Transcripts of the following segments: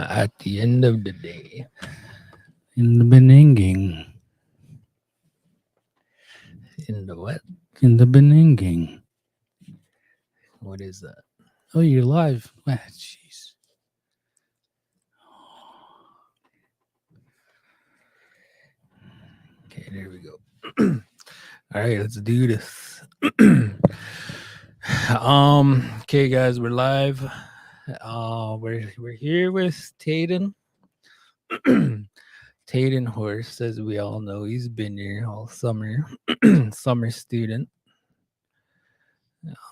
At the end of the day, in the beninging, in the what? In the beninging. What is that? Oh, you're live. Ah, jeez. Okay, there we go. All right, let's do this. Okay, guys, we're live. We're here with Taden. Taden Horse, as we all know, he's been here all summer. Summer student.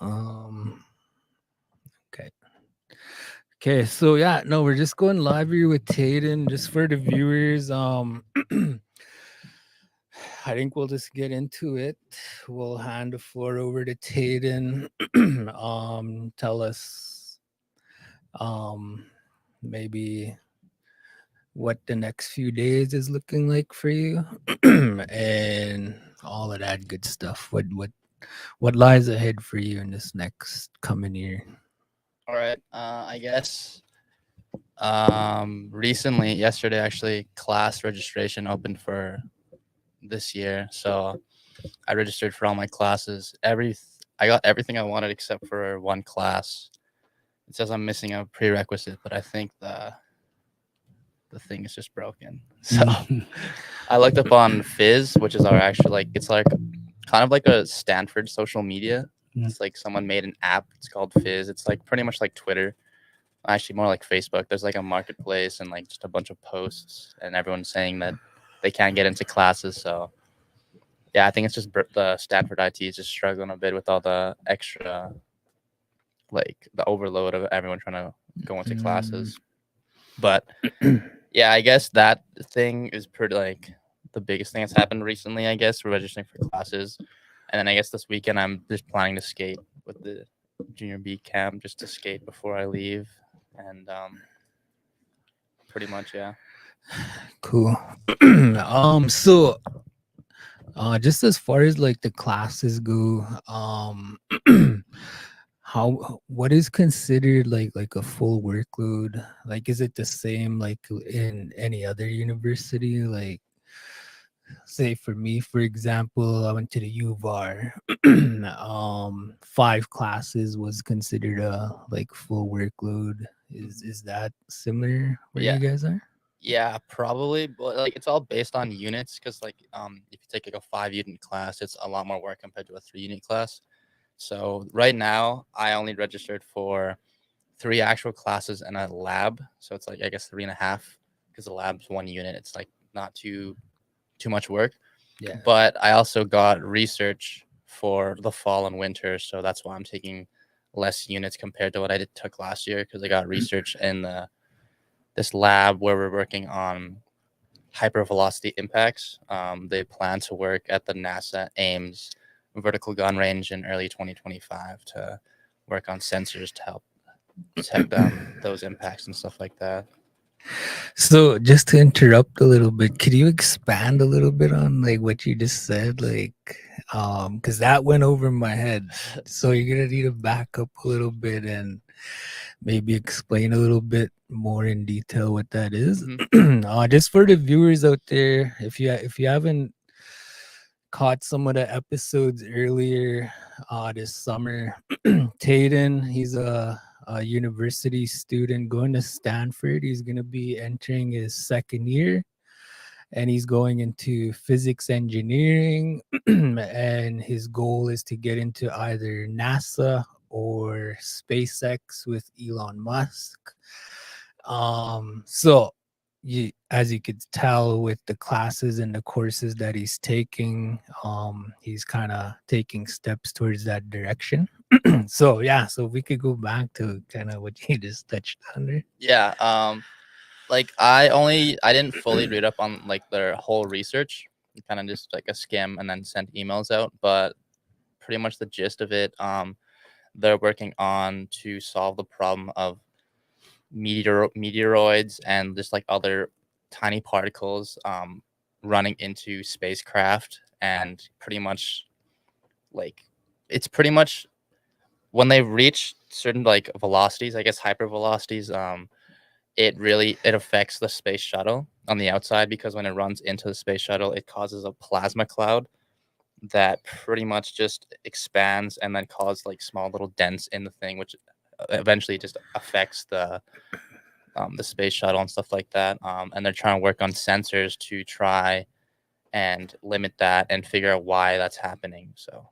Okay. Okay, so yeah, no, we're just going live here with Taden, just for the viewers. I think we'll just get into it. We'll hand the floor over to Taden. Tell us, maybe what the next few days is looking like for you, and all of that good stuff. What lies ahead for you in this next coming year? All right. I guess recently, yesterday actually, class registration opened for this year. So I registered for all my classes. I got everything I wanted except for one class. It says I'm missing a prerequisite, but I think the thing is just broken. So I looked up on Fizz, which is our actual it's like kind of like a Stanford social media. It's like someone made an app. It's called Fizz. It's like pretty much like Twitter. Actually, more like Facebook. There's like a marketplace and like just a bunch of posts, and everyone's saying that they can't get into classes. So yeah, I think it's just the Stanford IT is just struggling a bit with all the extra, like the overload of everyone trying to go into classes. But yeah, I guess that thing is pretty like the biggest thing that's happened recently. I guess we're registering for classes, and then I guess this weekend I'm just planning to skate with the junior B camp just to skate before I leave, and pretty much yeah. Cool. So just as far as like the classes go, how what is considered like a full workload? Like, is it the same like in any other university? Like, say for me, for example, I went to the U of R. 5 classes was considered a like full workload. Is that similar where Yeah. you guys are? Yeah, probably. But like it's all based on units because if you take like a 5 unit class, it's a lot more work compared to a 3 unit class. So right now I only registered for 3 actual classes and a lab. So it's like I guess 3.5 because the lab's 1 unit. It's like not too much work. Yeah. But I also got research for the fall and winter, so that's why I'm taking less units compared to what I took last year because I got research in this lab where we're working on hypervelocity impacts. They plan to work at the NASA Ames vertical gun range in early 2025 to work on sensors to help detect those impacts and stuff like that. So just to interrupt a little bit, could you expand a little bit on like what you just said? Like, because that went over my head. So you're gonna need to back up a little bit and maybe explain a little bit more in detail what that is. Just for the viewers out there, if you haven't caught some of the episodes earlier this summer, Taden, he's a university student going to Stanford. He's going to be entering his second year and he's going into physics engineering. And his goal is to get into either NASA or SpaceX with Elon Musk. So as you could tell with the classes and the courses that he's taking, he's kind of taking steps towards that direction. So yeah, so if we could go back to kind of what you just touched on there. Yeah. Like I didn't fully read up on like their whole research, kind of just like a skim and then sent emails out, but pretty much the gist of it, they're working on to solve the problem of meteoroids and just like other tiny particles running into spacecraft, and pretty much like it's pretty much when they reach certain like velocities, I guess hyper velocities, it affects the space shuttle on the outside, because when it runs into the space shuttle, it causes a plasma cloud that pretty much just expands and then causes like small little dents in the thing, which eventually just affects the space shuttle and stuff like that. And they're trying to work on sensors to try and limit that and figure out why that's happening. So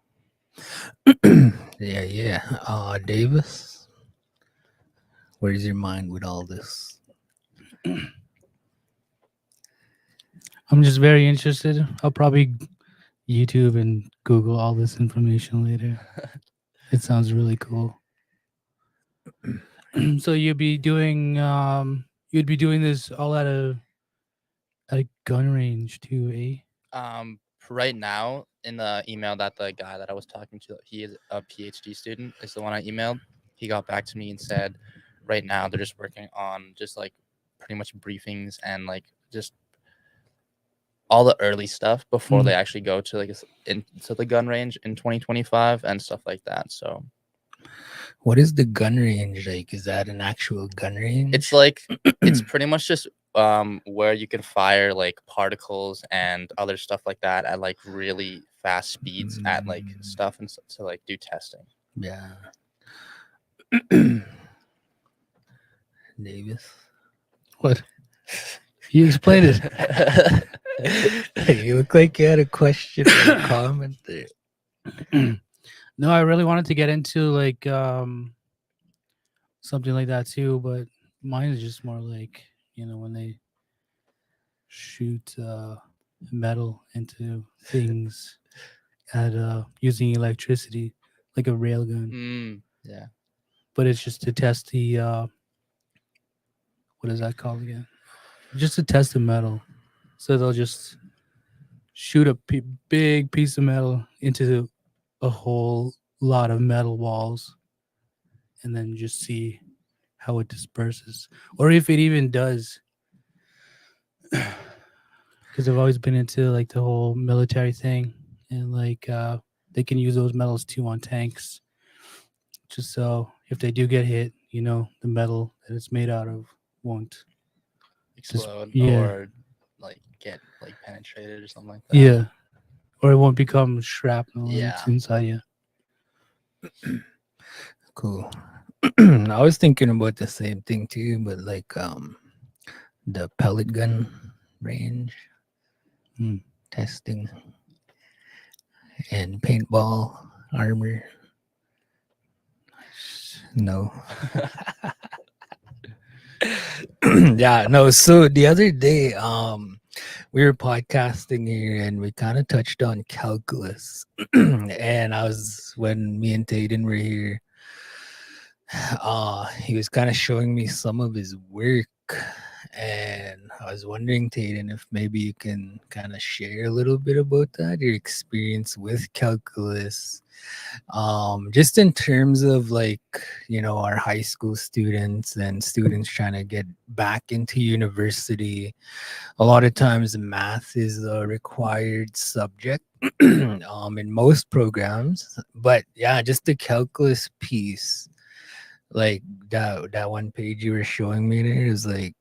Yeah. Davis, where's your mind with all this? I'm just very interested. I'll probably YouTube and Google all this information later. It sounds really cool. So you'd be doing this all at a gun range too, eh? right now, in the email that the guy that I was talking to, he is a PhD student, is the one I emailed. He got back to me and said, right now they're just working on just like pretty much briefings and like just all the early stuff before they actually go to like into the gun range in 2025 and stuff like that. So What is the gun range like? Is that an actual gun range? it's like it's pretty much just where you can fire like particles and other stuff like that at like really fast speeds at like stuff and to like do testing. Yeah. Davis. What? You explained it. You look like you had a question or a comment there. No, I really wanted to get into like something like that too, but mine is just more like, when they shoot metal into things at using electricity, like a railgun. Yeah. But it's just to test the what is that called again? Just to test the metal. So they'll just shoot a big piece of metal into a whole lot of metal walls, and then just see how it disperses, or if it even does. Because I've always been into like the whole military thing, and like they can use those metals too on tanks, just so if they do get hit, the metal that it's made out of won't Explode yeah. or like get like penetrated or something like that. Yeah, or it won't become shrapnel when Yeah. it's inside you. Cool. I was thinking about the same thing too, but like the pellet gun range testing and paintball armor. No. Yeah, no. So the other day, we were podcasting here and we kind of touched on calculus. And when me and Taden were here, he was kind of showing me some of his work. And I was wondering, Taden, if maybe you can kind of share a little bit about that, your experience with calculus, just in terms of like, our high school students and students trying to get back into university. A lot of times math is a required subject in most programs, but yeah, just the calculus piece, like that one page you were showing me there is like,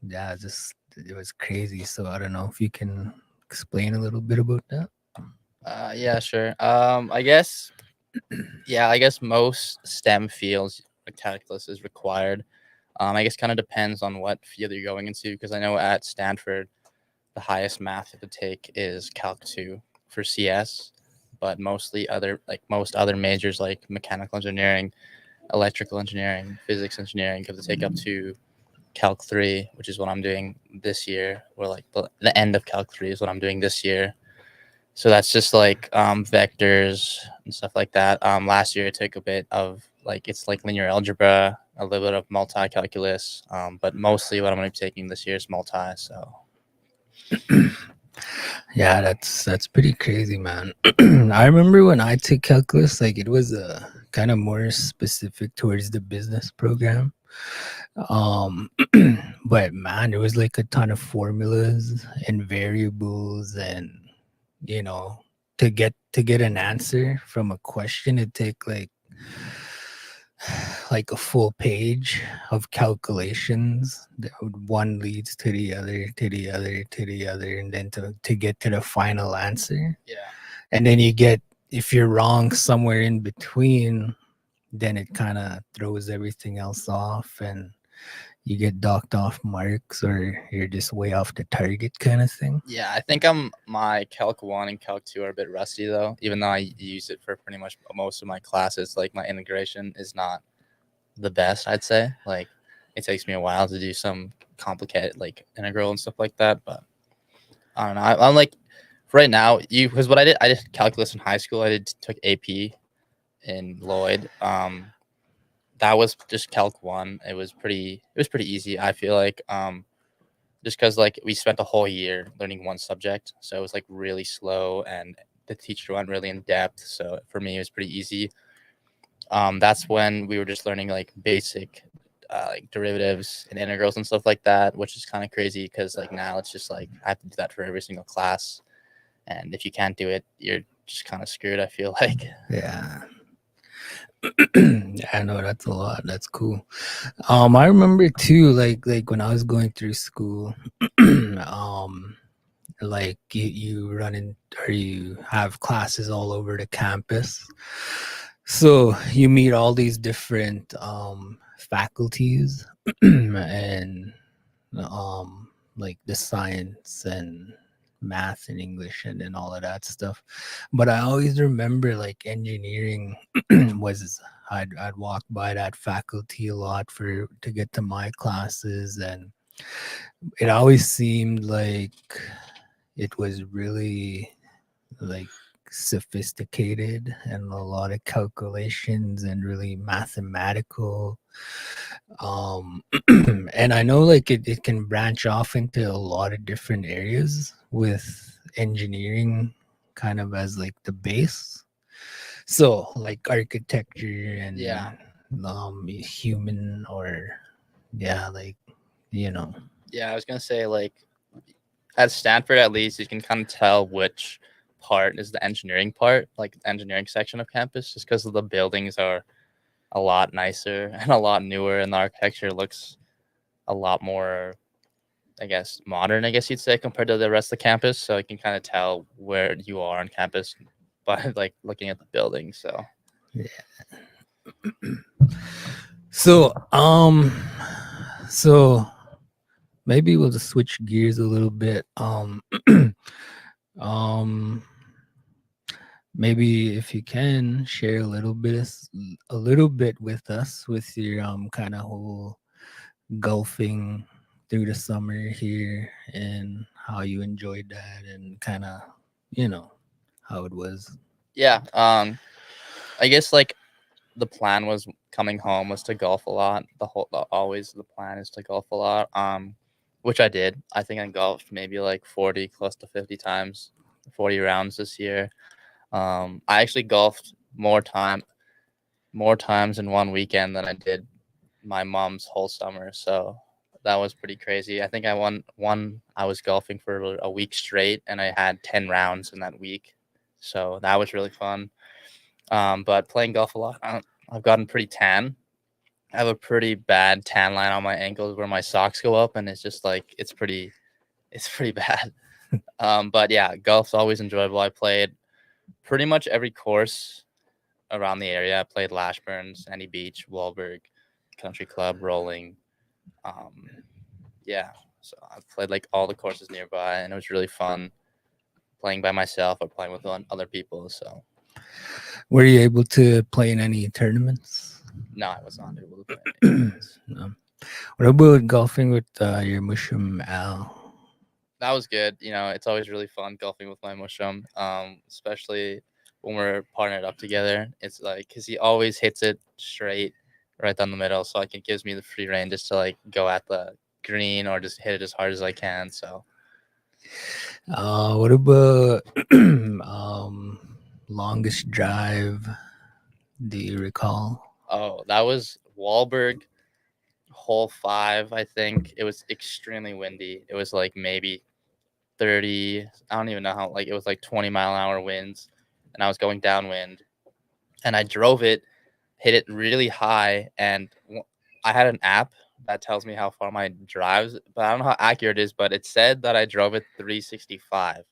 yeah, just it was crazy. So I don't know if you can explain a little bit about that. Yeah, sure. I guess most STEM fields like calculus is required. I guess kind of depends on what field you're going into, because I know at Stanford the highest math you have to take is Calc 2 for CS, but most other majors like mechanical engineering, electrical engineering, physics engineering, you have to take up to Calc 3, which is what I'm doing this year, or like the end of Calc 3 is what I'm doing this year. So that's just like vectors and stuff like that. Last year I took a bit of it's like linear algebra, a little bit of multi-calculus, but mostly what I'm going to be taking this year is multi. So Yeah, that's pretty crazy, man. I remember when I took calculus, like it was kind of more specific towards the business program. But man, there was like a ton of formulas and variables, and to get an answer from a question, it take like like a full page of calculations. One leads to the other, to the other, to the other, and then to get to the final answer. Yeah. And then you get, if you're wrong somewhere in between, then it kind of throws everything else off, and you get docked off marks, or you're just way off the target kind of thing. Yeah, I think my Calc 1 and Calc 2 are a bit rusty though, even though I use it for pretty much most of my classes. Like my integration is not the best, I'd say. Like it takes me a while to do some complicated like integral and stuff like that, but I don't know. I'm like right now, because what I did calculus in high school. I took AP in Lloyd. That was just Calc 1. It was pretty easy, I feel like. Just because like we spent a whole year learning one subject, so it was like really slow, and the teacher went really in depth. So for me, it was pretty easy. That's when we were just learning like basic like derivatives and integrals and stuff like that, which is kind of crazy because like now it's just like I have to do that for every single class, and if you can't do it, you're just kind of screwed, I feel like. Yeah. I know that's a lot. That's cool. I remember too, like when I was going through school, like you run in, or you have classes all over the campus, so you meet all these different faculties, and like the science and math and English and all of that stuff. But I always remember like engineering was, I'd walk by that faculty a lot to get to my classes, and it always seemed like it was really like sophisticated and a lot of calculations and really mathematical. And I know like it can branch off into a lot of different areas with engineering kind of as like the base. So like architecture and Yeah. human, or like Yeah, I was gonna say like at Stanford, at least, you can kind of tell which part is the engineering part, like the engineering section of campus, just because the buildings are a lot nicer and a lot newer, and the architecture looks a lot more, I guess, modern, I guess you'd say, compared to the rest of the campus. So you can kind of tell where you are on campus by like looking at the building. So so so maybe we'll just switch gears a little bit. Um maybe if you can share a little bit with us with your kind of whole golfing through the summer here, and how you enjoyed that, and kind of how it was. yeah, I guess like the plan was coming home was to golf a lot. Always the plan is to golf a lot. Which I did. I think I golfed maybe like 40, close to 50 times, 40 rounds this year. I actually golfed more times in one weekend than I did my mom's whole summer. So that was pretty crazy. I think I won one. I was golfing for a week straight, and I had 10 rounds in that week. So that was really fun. But playing golf a lot, I've gotten pretty tan. I have a pretty bad tan line on my ankles where my socks go up, and it's just like it's pretty bad. But yeah, golf's always enjoyable. I played pretty much every course around the area. I played Lashburn, Sandy Beach, Wahlberg, Country Club, Rolling. Yeah, so I played like all the courses nearby, and it was really fun playing by myself or playing with other people. So Were you able to play in any tournaments? no, I was not able to play any tournaments. No. What about golfing with your mushroom Al? That was good. You know, it's always really fun golfing with my mushroom, especially when we're partnered up together. It's like because he always hits it straight right down the middle, so like it gives me the free reign just to like go at the green or just hit it as hard as I can. So What about longest drive? Do you recall? oh, that was Wahlberg hole 5. I think it was extremely windy. It was like maybe 30. I don't even know how. Like it was like 20-mile-an-hour winds, and I was going downwind, and I drove it, hit it really high, and I had an app that tells me how far my drives, but I don't know how accurate it is, but it said that I drove it 365.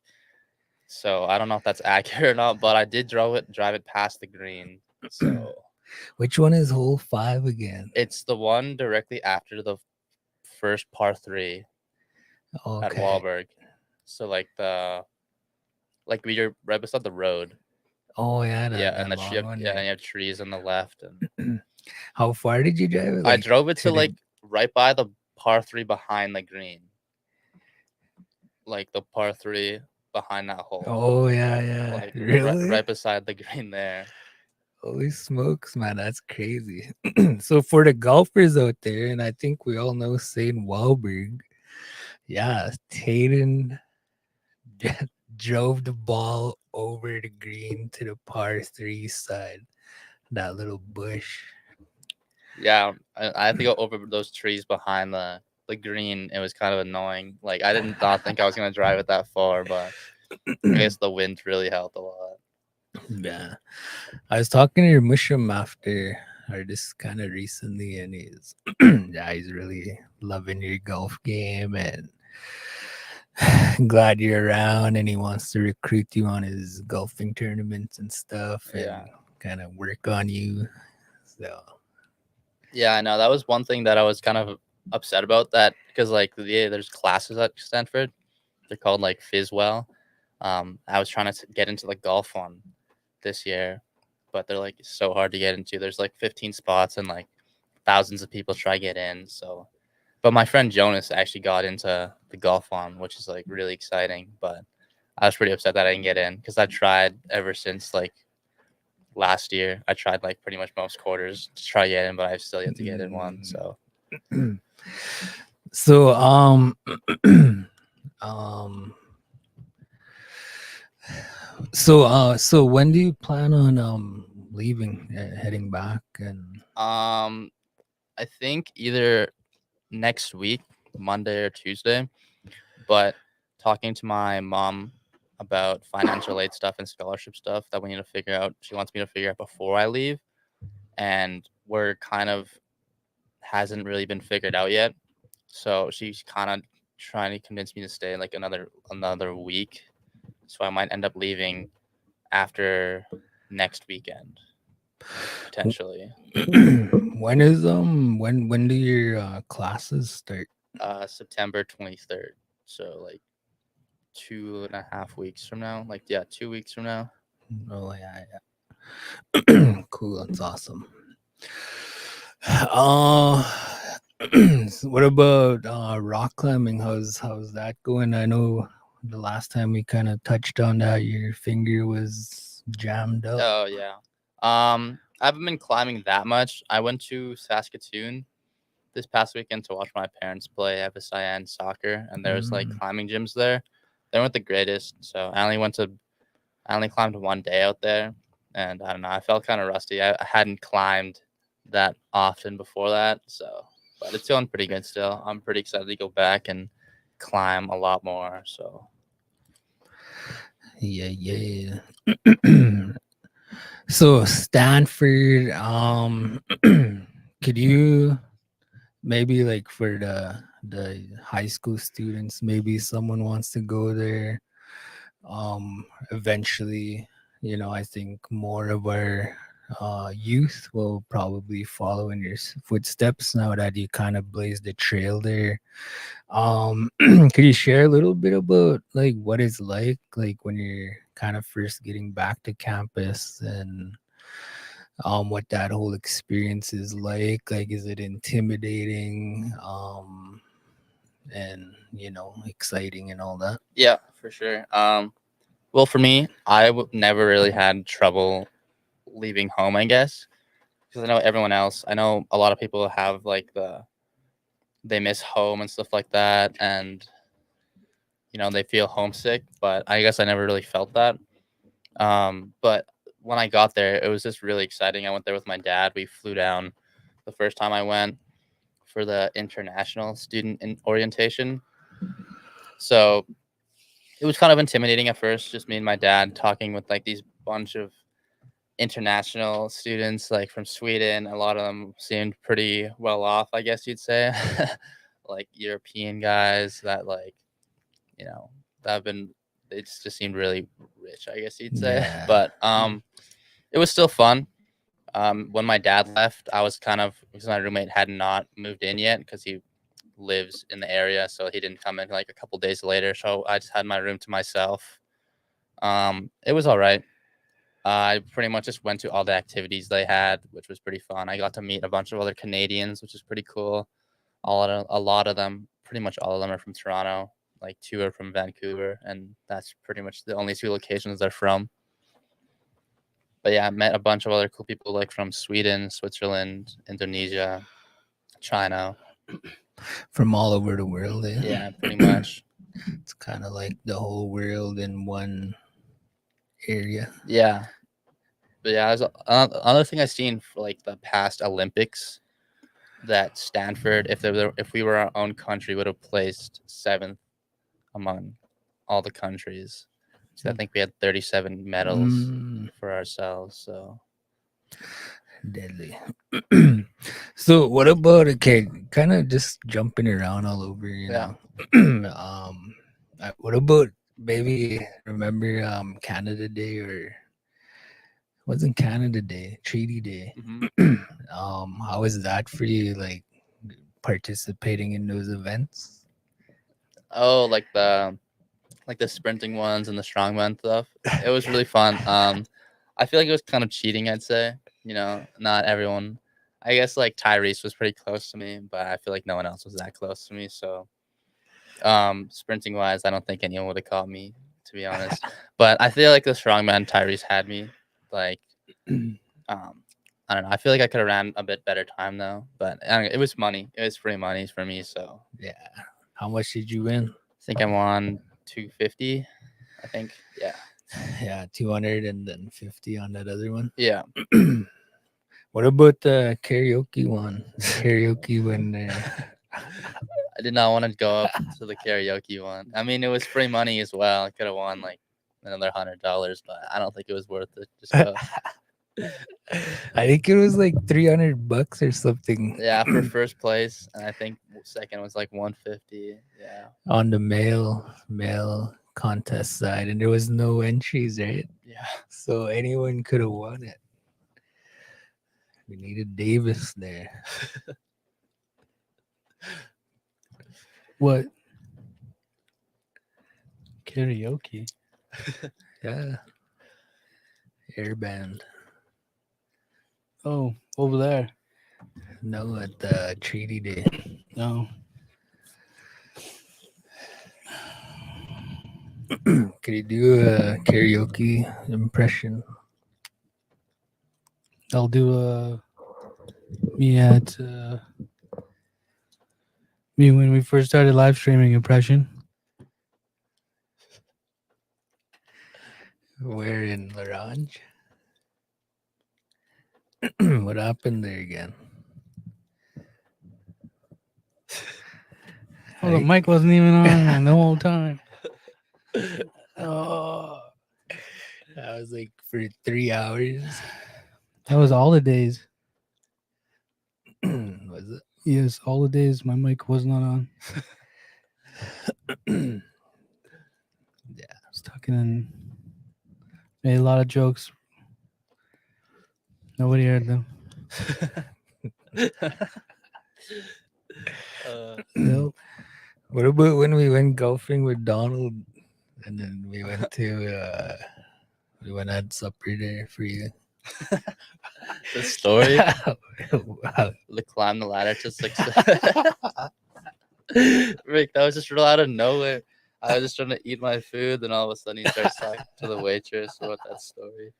So I don't know if that's accurate or not, but I did drive it past the green. So Which one is hole 5 again? it's the one directly after the first par 3 at Okay. Wahlberg. So like we're right beside the road. Oh yeah, Yeah, that and long one. and you have trees on the left, and How far did you drive it? I Like drove it to to like right by the par 3 behind the green. Like the par 3 behind that hole. Oh yeah. Like Really? right beside the green there. Holy smokes, man, that's crazy. So for the golfers out there, and I think we all know Saint Wahlberg, yeah, Taden drove the ball over the green to the par 3 side. That little bush. Yeah, I had to go over those trees behind the green. It was kind of annoying. Like I did not think I was gonna drive it that far, but I guess the wind really helped a lot. Yeah. I was talking to your mushroom after or this kind of recently, and he's yeah, he's really loving your golf game and glad you're around, and he wants to recruit you on his golfing tournaments and stuff and Yeah. kind of work on you. So Yeah, I know that was one thing that I was kind of upset about that because like there's classes at Stanford. They're called like Fizzwell. I was trying to get into the golf one this year, but they're like so hard to get into. There's like 15 spots and like thousands of people try to get in. So, but my friend Jonas actually got into the golf one, which is like really exciting. But I was pretty upset that I didn't get in because I tried ever since like last year. I tried like pretty much most quarters to try to get in, but I've still yet to get in one. So so um so when do you plan on leaving, heading back? And I think either next week, Monday or Tuesday. But talking to my mom about financial aid stuff and scholarship stuff that we need to figure out. She wants me to figure out before I leave, and we're kind of hasn't really been figured out yet. So she's kind of trying to convince me to stay like another week. So I might end up leaving after next weekend, potentially. when do your classes start? September 23rd. So like 2.5 weeks from now. Like yeah, 2 weeks from now. Oh yeah. Cool, that's awesome. What about rock climbing? How's that going? I know the last time we kind of touched on that, your finger was jammed up. Oh yeah. I haven't been climbing that much. I went to Saskatoon this past weekend to watch my parents play FSIN soccer, and there's like climbing gyms there. They weren't the greatest, so I only climbed one day out there, and I don't know. I felt kind of rusty. I hadn't climbed that often before that, so but it's going pretty good still. I'm pretty excited to go back and climb a lot more. So Yeah. So Stanford, could you maybe like for the high school students, maybe someone wants to go there eventually, I think more of our youth will probably follow in your footsteps now that you kind of blazed the trail there. Could you share a little bit about like what it's like when you're kind of first getting back to campus, and what that whole experience is like? Like, is it intimidating, and exciting and all that? yeah, for sure. Well, for me, never really had trouble leaving home, I guess, because I know everyone else. I know a lot of people have like they miss home and stuff like that, and they feel homesick. But I guess I never really felt that. But when I got there, it was just really exciting. I went there with my dad. We flew down the first time I went for the international student orientation. So it was kind of intimidating at first, just me and my dad talking with like these bunch of international students like from Sweden. A lot of them seemed pretty well off, I guess you'd say. Like European guys that like, you know, that have been they just seemed really rich, I guess you'd say. Yeah. But it was still fun. When my dad left, I was kind of because my roommate had not moved in yet because he lives in the area, so he didn't come in like a couple days later. So I just had my room to myself. It was all right. I pretty much just went to all the activities they had, which was pretty fun. I got to meet a bunch of other Canadians, which is pretty cool. A lot of them, pretty much all of them are from Toronto. Like 2 are from Vancouver, and that's pretty much the only 2 locations they're from. But yeah, I met a bunch of other cool people like from Sweden, Switzerland, Indonesia, China. From all over the world. Yeah, pretty much. It's kind of like the whole world in one area. Yeah. But yeah, another thing I've seen for like the past Olympics that Stanford, if we were our own country, would have placed 7th among all the countries. So I think we had 37 medals for ourselves. So deadly. So what about kind of just jumping around all over, Yeah. know? What about maybe remember Canada Day, or wasn't Canada Day, Treaty Day? How was that for you, like participating in those events? oh, like the sprinting ones and the strongman stuff. It was really fun. I feel like it was kind of cheating, I'd say. You know, not everyone. I guess like Tyrese was pretty close to me, but I feel like no one else was that close to me. So, sprinting wise, I don't think anyone would have caught me, to be honest. But I feel like the strongman Tyrese had me. Like, I don't know. I feel like I could have ran a bit better time though. But it was money. It was free money for me. So Yeah. How much did you win? I think I won 250. I think. Yeah. Yeah, 200 and then 50 on that other one. Yeah. What about the karaoke one? Karaoke when I did not want to go up to the karaoke one. I mean, it was free money as well. I could have won like another $100, but I don't think it was worth it. Just go. I think it was like $300 or something. Yeah, for first place, and I think second was like 150. Yeah. On the male contest side, and there was no entries, right? Yeah. So anyone could have won it. We needed Davis there. What? Karaoke. Yeah. Airband. Oh, over there. No, at the Treaty Day. No. Could you do a karaoke impression? I'll do me at me when we first started live streaming impression. We're in Larange. What happened there again? Oh, the mic wasn't even on the whole time. Oh, that was like for 3 hours. That was all the days. Was it? Yes, all the days my mic was not on. Yeah. I was talking and made a lot of jokes. Nobody heard them. Nope. What about when we went golfing with Donald, and then we went to we went had supper there for you? The story. Wow. Climb the ladder to success. Rick, that was just real out of nowhere. I was just trying to eat my food, then all of a sudden he starts talking to the waitress about that story.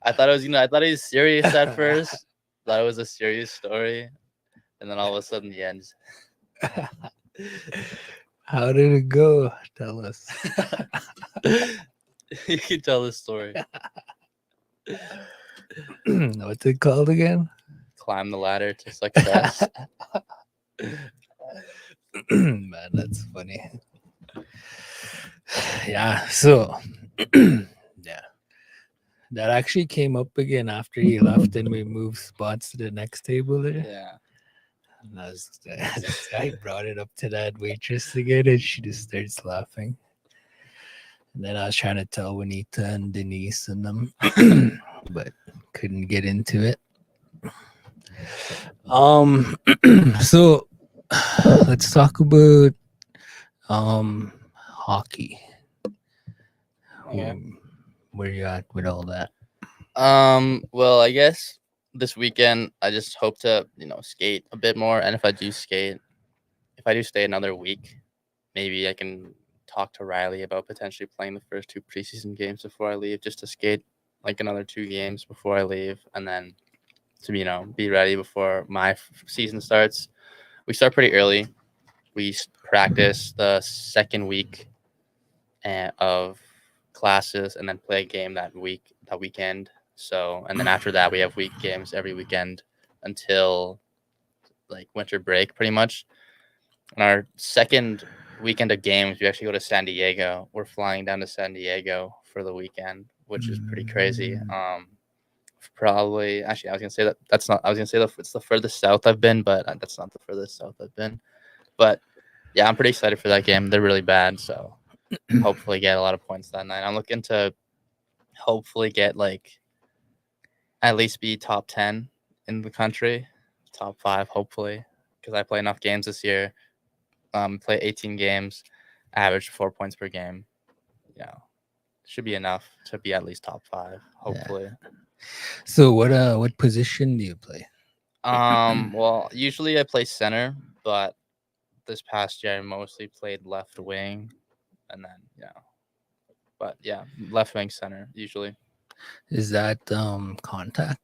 I thought he was serious at first. Thought it was a serious story, and then all of a sudden the end. How did it go? Tell us. You can tell the story. What's it called again? Climb the ladder to success. Man, that's funny. Yeah. So, yeah. That actually came up again after he left, and we moved spots to the next table there. Yeah. And I brought it up to that waitress again, and she just starts laughing. And then I was trying to tell Juanita and Denise and them, but couldn't get into it. So let's talk about hockey. Okay. Where you at with all that? Well, I guess this weekend I just hope to, skate a bit more. And if I do stay another week, maybe I can talk to Riley about potentially playing the first 2 preseason games before I leave, just to skate like another 2 games before I leave, and then to be ready before my season starts. We start pretty early. We practice the second week of classes, and then play a game that weekend. So, and then after that, we have week games every weekend until like winter break, pretty much. And our second weekend of games, we actually go to San Diego. We're flying down to San Diego for the weekend, which is pretty crazy. Probably, actually, I was gonna say that's not. I was gonna say it's the furthest south I've been, but that's not the furthest south I've been. But yeah, I'm pretty excited for that game. They're really bad, so hopefully get a lot of points that night. I'm looking to hopefully get like at least be top 10 in the country, top 5 hopefully, because I play enough games this year. Play 18 games, average 4 points per game. Should be enough to be at least top 5 hopefully. So what position do you play? Well, usually I play center, but this past year I mostly played left wing, and then but yeah, left wing center usually. Is that contact?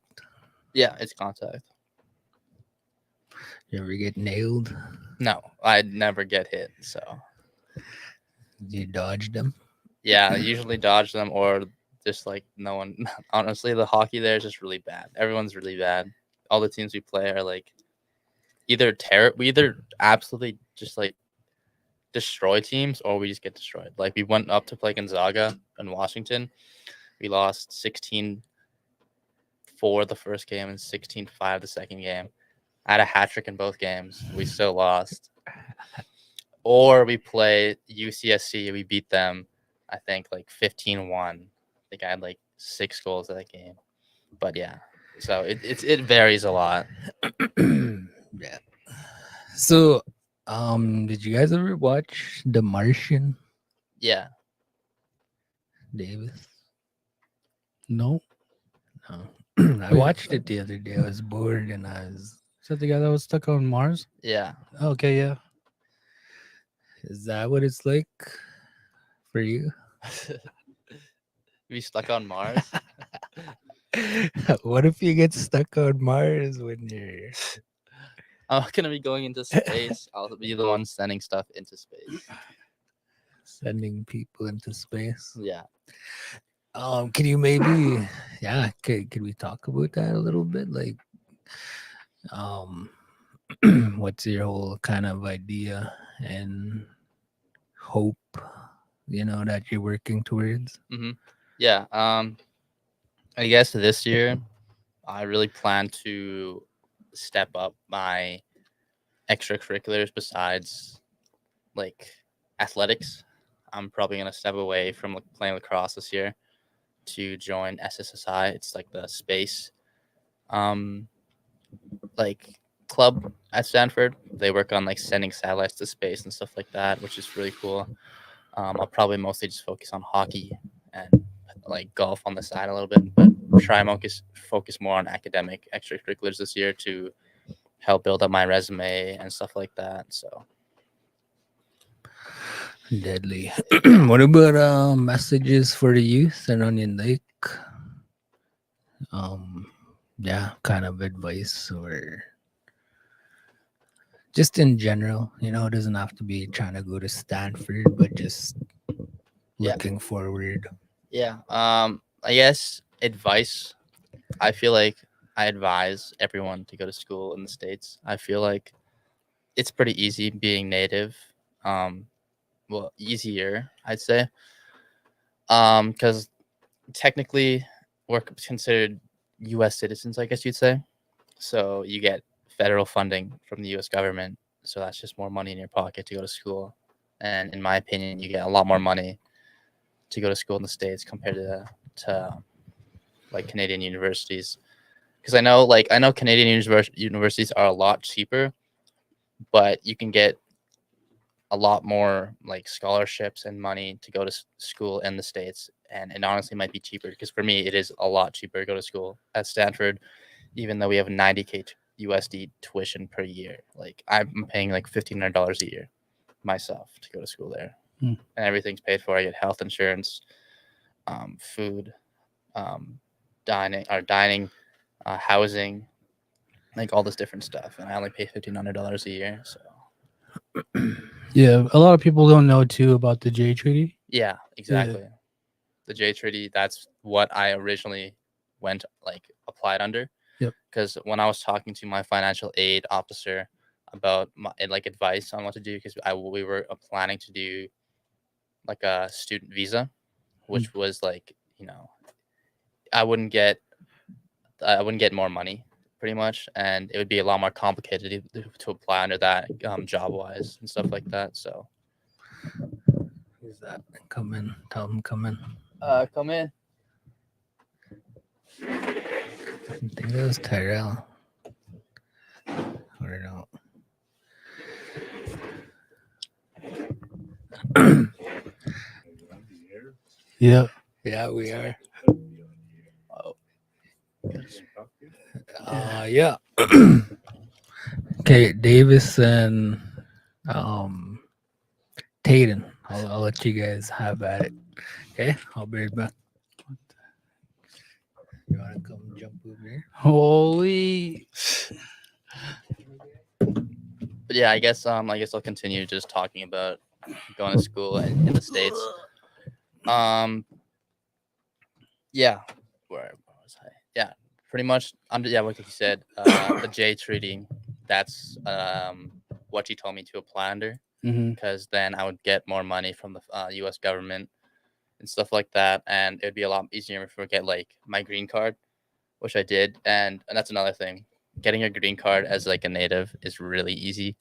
Yeah, it's contact. You ever get nailed? No, I never get hit, so Do you dodge them? yeah, I usually dodge them, or just like no one. Honestly, the hockey there is just really bad. Everyone's really bad. All the teams we play are like we either absolutely just like destroy teams, or we just get destroyed. Like we went up to play Gonzaga in Washington. We lost 16-4 the first game and 16-5 the second game. I had a hat trick in both games. We still lost. Or we play UCSC. We beat them, I think, like 15-1. I think I had like 6 goals in that game. But yeah, so it varies a lot. Yeah. So, did you guys ever watch The Martian, Yeah. Davis? No. No. I Wait. watched it the other day. I was bored, and Is that the guy that was stuck on Mars? Yeah. Okay, yeah. is that what it's like for you? We stuck on Mars. What if you get stuck on Mars when you're I'm gonna be going into space. I'll be the one sending stuff into space. sending people into space? Yeah. Can you maybe, yeah, could we talk about that a little bit? Like, what's your whole kind of idea and hope, that you're working towards? Yeah. I guess this year I really plan to step up my extracurriculars besides like athletics. I'm probably gonna step away from playing lacrosse this year to join SSSI. It's like the space like club at Stanford. They work on like sending satellites to space and stuff like that, which is really cool. I'll probably mostly just focus on hockey and like golf on the side a little bit, but try and focus more on academic extracurriculars this year to help build up my resume and stuff like that. So Deadly. What about messages for the youth and Onion Lake? Yeah, kind of advice or just in general, it doesn't have to be trying to go to Stanford, but just looking forward. yeah, I guess advice. I feel like I advise everyone to go to school in the States. I feel like it's pretty easy being native. Well, easier, I'd say. Because technically we're considered U.S. citizens, I guess you'd say. So you get federal funding from the U.S. government. So that's just more money in your pocket to go to school. And in my opinion, you get a lot more money to go to school in the States compared to like Canadian universities. Because I know Canadian universities are a lot cheaper, but you can get a lot more like scholarships and money to go to school in the States. And it honestly might be cheaper because for me, it is a lot cheaper to go to school at Stanford, even though we have 90K USD tuition per year. Like I'm paying like $1,500 a year myself to go to school there. Hmm. And everything's paid for. I get health insurance, food, dining, housing, like all this different stuff. And I only pay $1,500 a year. So Yeah, a lot of people don't know too about the J Treaty. yeah, exactly. The J Treaty, that's what I originally applied under. Yep. Because when I was talking to my financial aid officer about my advice on what to do, because we were planning to do like a student visa, which was I wouldn't get more money pretty much, and it would be a lot more complicated to apply under that job wise and stuff like that. So Who's that? Come in. Tell him come in. come in. I think that was Tyrell. Or no. Yeah. Yeah, we are. Oh, Yeah. Okay, Davis and Taden. I'll let you guys have at it. Okay, I'll be right back. You wanna come jump over here? Holy. but yeah, I guess I'll continue just talking about going to school in the States. Yeah, where was I? Yeah, pretty much under what you said. The J Treaty. That's what you told me to apply under, because then I would get more money from the U.S. government and stuff like that, and it would be a lot easier if I get like my green card, which I did, and that's another thing. Getting a green card as like a native is really easy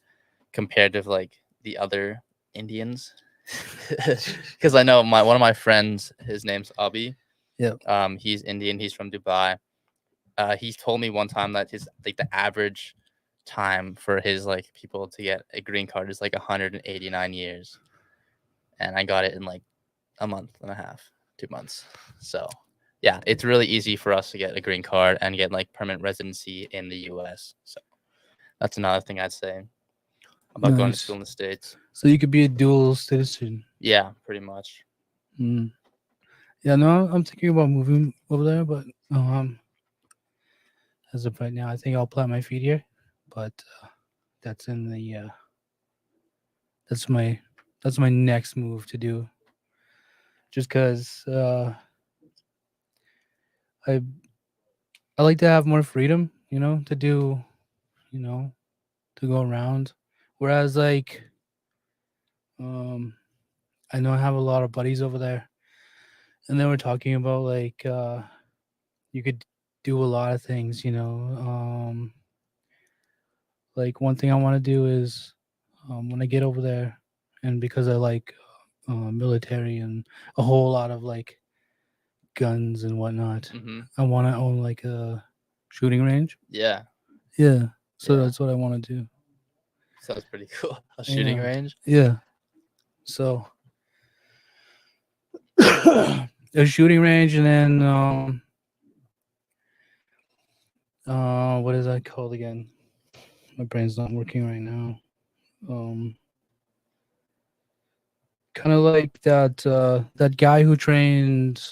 compared to like the other Indians, because I know one of my friends, his name's Abhi. Yeah. He's Indian. He's from Dubai. He's told me one time that his the average time for his people to get a green card is 189 years, and I got it in like a month and a half, 2 months. So yeah, it's really easy for us to get a green card and get permanent residency in the U.S. So that's another thing I'd say about going to school in the States. So you could be a dual citizen. Yeah, pretty much. Yeah, no, I'm thinking about moving over there, but as of right now, I think I'll plant my feet here. But that's in the that's my next move to do. Just because I like to have more freedom, to do, to go around. Whereas I know I have a lot of buddies over there, and they were talking about you could do a lot of things, like one thing I want to do is when I get over there, and because I like military and a whole lot of guns and whatnot, I want to own a shooting range. Yeah. So that's what I want to do. Sounds pretty cool. A shooting range. Yeah. So a shooting range, and then what is that called again? My brain's not working right now. Kind of like that guy who trained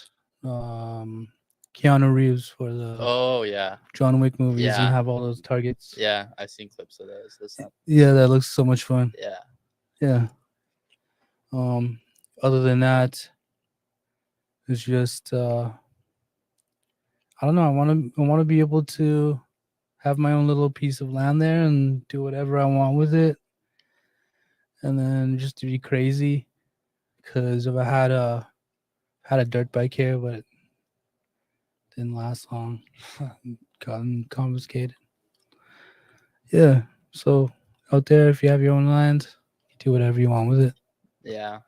Keanu Reeves for the John Wick movies and have all those targets. Yeah, I've seen clips of those. Yeah, that looks so much fun. Yeah. Other than that, it's just I don't know. I want to be able to have my own little piece of land there and do whatever I want with it, and then just to be crazy. Because if I had a dirt bike here, but Didn't last long. Gotten confiscated. Yeah. So out there, if you have your own land, you do whatever you want with it. Yeah.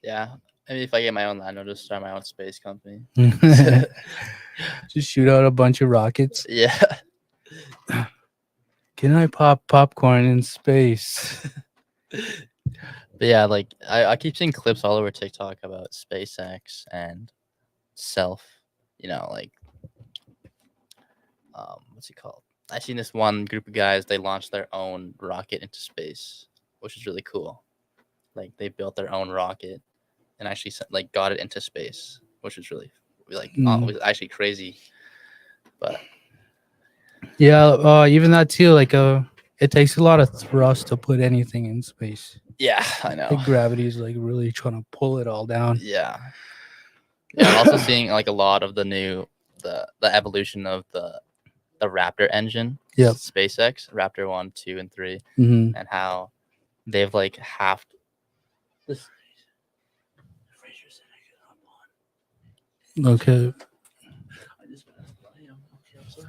Yeah. Maybe if I get my own land, I'll just start my own space company. Just shoot out a bunch of rockets. Yeah. Can I pop popcorn in space? But yeah, like I keep seeing clips all over TikTok about SpaceX and self, like what's it called? I seen this one group of guys, they launched their own rocket into space, which is really cool. Like they built their own rocket and actually like got it into space, which is really was actually crazy. But Yeah, even that too. Like it takes a lot of thrust to put anything in space. yeah, I know. Like gravity is like really trying to pull it all down. Yeah. Yeah, I'm also seeing like a lot of the new the evolution of the Raptor engine. Yep. SpaceX, Raptor 1, 2, and 3, Mm-hmm. and how they've like halved this. Okay. I just passed by him. Okay, I'm sorry.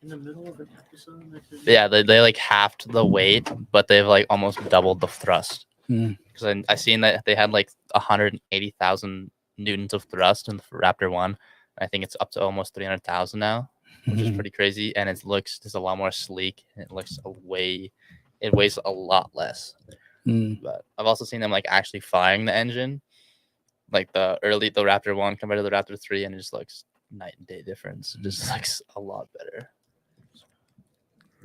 In the middle of an episode. Yeah, they like halved the weight, but they've like almost doubled the thrust. Because I seen that they had like 180,000 newtons of thrust in the Raptor 1. I think it's up to almost 300,000 now, which is pretty crazy. And it looks just a lot more sleek. It looks it weighs a lot less. But I've also seen them like actually firing the engine, like the Raptor 1 compared to the Raptor 3, and it just looks night and day difference. It just looks a lot better.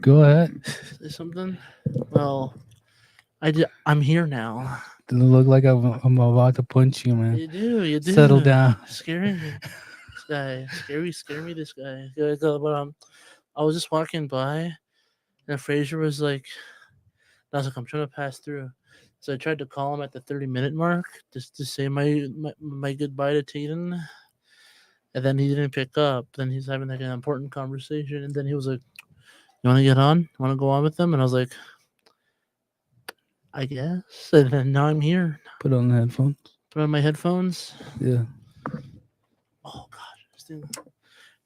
Go ahead. Say something. Well, I'm here now. Doesn't look like I'm about to punch you, man. You do. Settle down. Scary. This guy. Scare me. This guy. But I was just walking by, and Fraser was like, I was like, I'm trying to pass through. So I tried to call him at the 30-minute mark just to say my goodbye to Taden. And then he didn't pick up. Then he's having like an important conversation. And then he was like, you want to get on? Want to go on with them? And I was like, I guess. And then now I'm here. Put on the headphones. Put on my headphones. Yeah. Oh, God.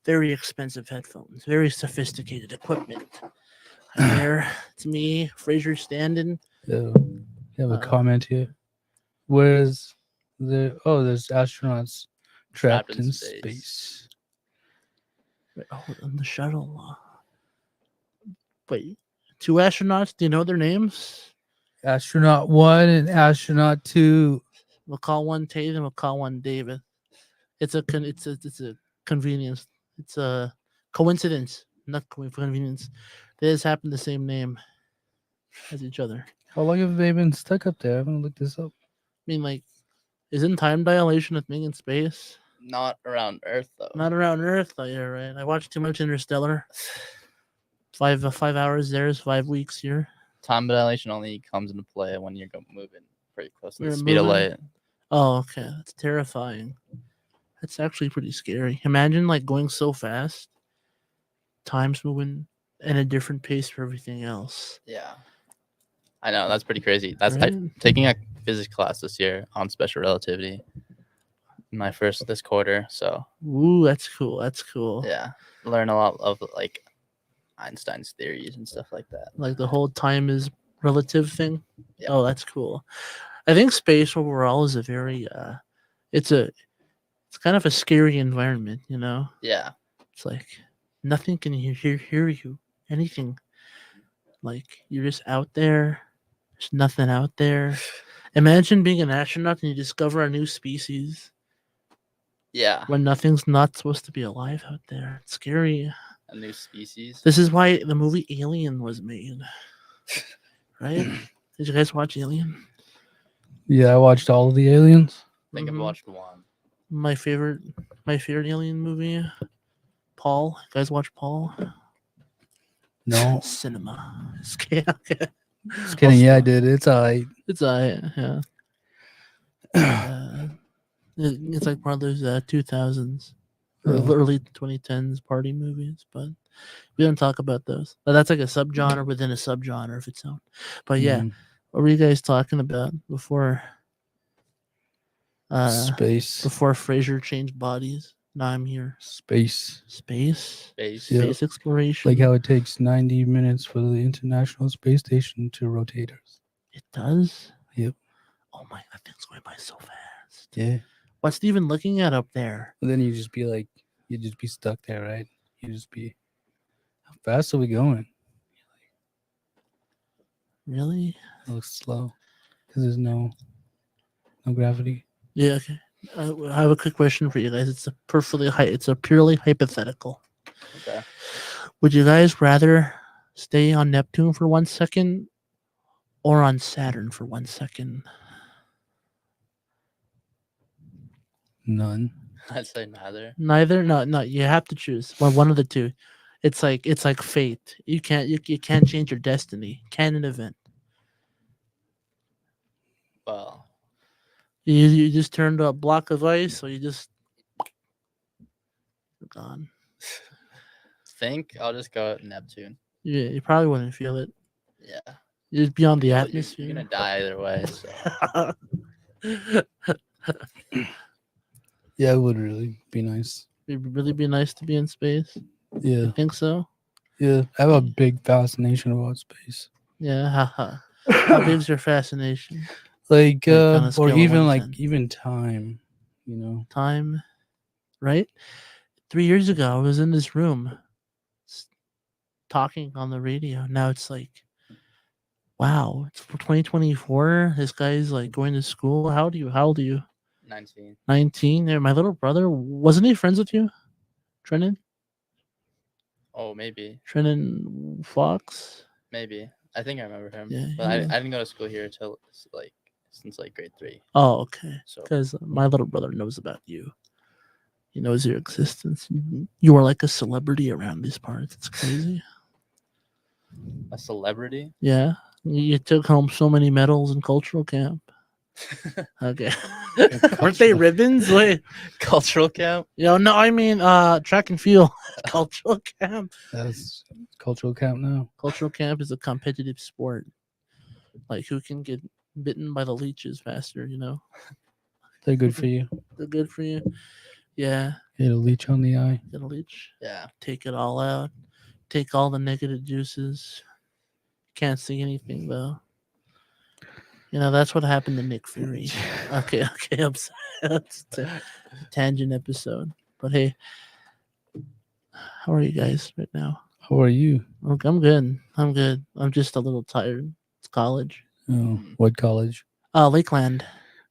Very expensive headphones. Very sophisticated equipment. There. It's me, Fraser standing. Yeah. You have a comment here. Where's there's astronauts trapped in space. Oh, on the shuttle. Wait, 2 astronauts? Do you know their names? Astronaut 1 and astronaut 2. We'll call one Taden. We'll call one David. It's a convenience. It's a coincidence, not convenience. They just happen the same name as each other. How long have they been stuck up there? I'm gonna look this up. I mean, like, isn't time dilation a thing in space? Not around Earth though. Not around Earth, though. Yeah, right. I watched too much Interstellar. 5 hours there is 5 weeks here. Time dilation only comes into play when you're moving pretty close to the You're speed of moving? light. Oh, okay. That's terrifying. That's actually pretty scary. Imagine like going so fast, time's moving at a different pace for everything else. Yeah, I know, that's pretty crazy. Right? I'm taking a physics class this year on special relativity. My first this quarter, so Ooh, that's cool. That's cool. yeah, learn a lot of like Einstein's theories and stuff like that. Like the whole time is relative thing. Yeah. Oh, that's cool. I think space overall is a very it's kind of a scary environment, you know? Yeah, It's like nothing can hear you. Anything. Like you're just out there. There's nothing out there. Imagine being an astronaut and you discover a new species yeah, when nothing's not supposed to be alive out there. It's scary. a new species. This is why the movie Alien was made. Right? Did you guys watch Alien? Yeah, I watched all of the aliens. I think I've Mhm. watched one. My favorite Alien movie. Paul. You guys watch Paul? No. Cinema. Just kidding. Just kidding. Yeah, I did. It's alright. It's yeah. It's like one of those 2000s or Oh. early 2010s party movies, but we don't talk about those. But that's like a subgenre within a subgenre of its own. But yeah, what were you guys talking about before? Space. Before Fraser changed bodies. Now I'm here. Space. Space. Base. Yeah. Space exploration. Like how it takes 90 minutes for the International Space Station to rotate Earth. It does? Yep. Oh my, that thing's going by so fast. Yeah. What's Steven looking at up there? But then you just be like, you'd just be stuck there, right? You just be, how fast are we going? Really? It looks slow because there's no gravity. Yeah, okay. I have a quick question for you guys. It's a purely hypothetical. Okay. Would you guys rather stay on Neptune for 1 second or on Saturn for 1 second? None. I'd say neither. Neither? No, you have to choose. One of the two. It's like fate. You can't change your destiny. Canon event. Well, You just turned a block of ice, so you just you're gone. think I'll just go with Neptune. Yeah, you probably wouldn't feel it. Yeah. You'd just be on the Well, atmosphere. You're gonna die either way. So Yeah, it would really be nice. It'd really be nice to be in space. Yeah. I think so. Yeah. I have a big fascination about space. Yeah, haha. How big's your fascination? Like, on a or scale of even 1 to like 10. even time, you know. Time, right? 3 years ago, I was in this room talking on the radio. Now it's like, wow, it's 2024. This guy's like going to school. How old are you? 19. 19. There, my little brother, wasn't he friends with you? Trennan Oh, maybe. Fox? Maybe. I think I remember him. Yeah, But I yeah. didn't go to school here till since grade 3. Oh, okay. So Because my little brother knows about you. He knows your existence. You are like a celebrity around these parts. It's crazy. a celebrity. Yeah. You took home so many medals in cultural camp. Okay. Weren't they ribbons? Wait. Cultural camp. No, I mean track and field. Cultural camp. That's cultural camp now. Cultural camp is a competitive sport. Like who can get bitten by the leeches faster, They're good for you. They're good for you. Yeah. Get a leech on the eye. Get a leech. Yeah. Take it all out. Take all the negative juices. Can't see anything though. That's what happened to Nick Fury. Okay, I'm sorry. That's a tangent episode. But hey, how are you guys right now? How are you? I'm good. I'm just a little tired. It's college. Oh, what college? Lakeland.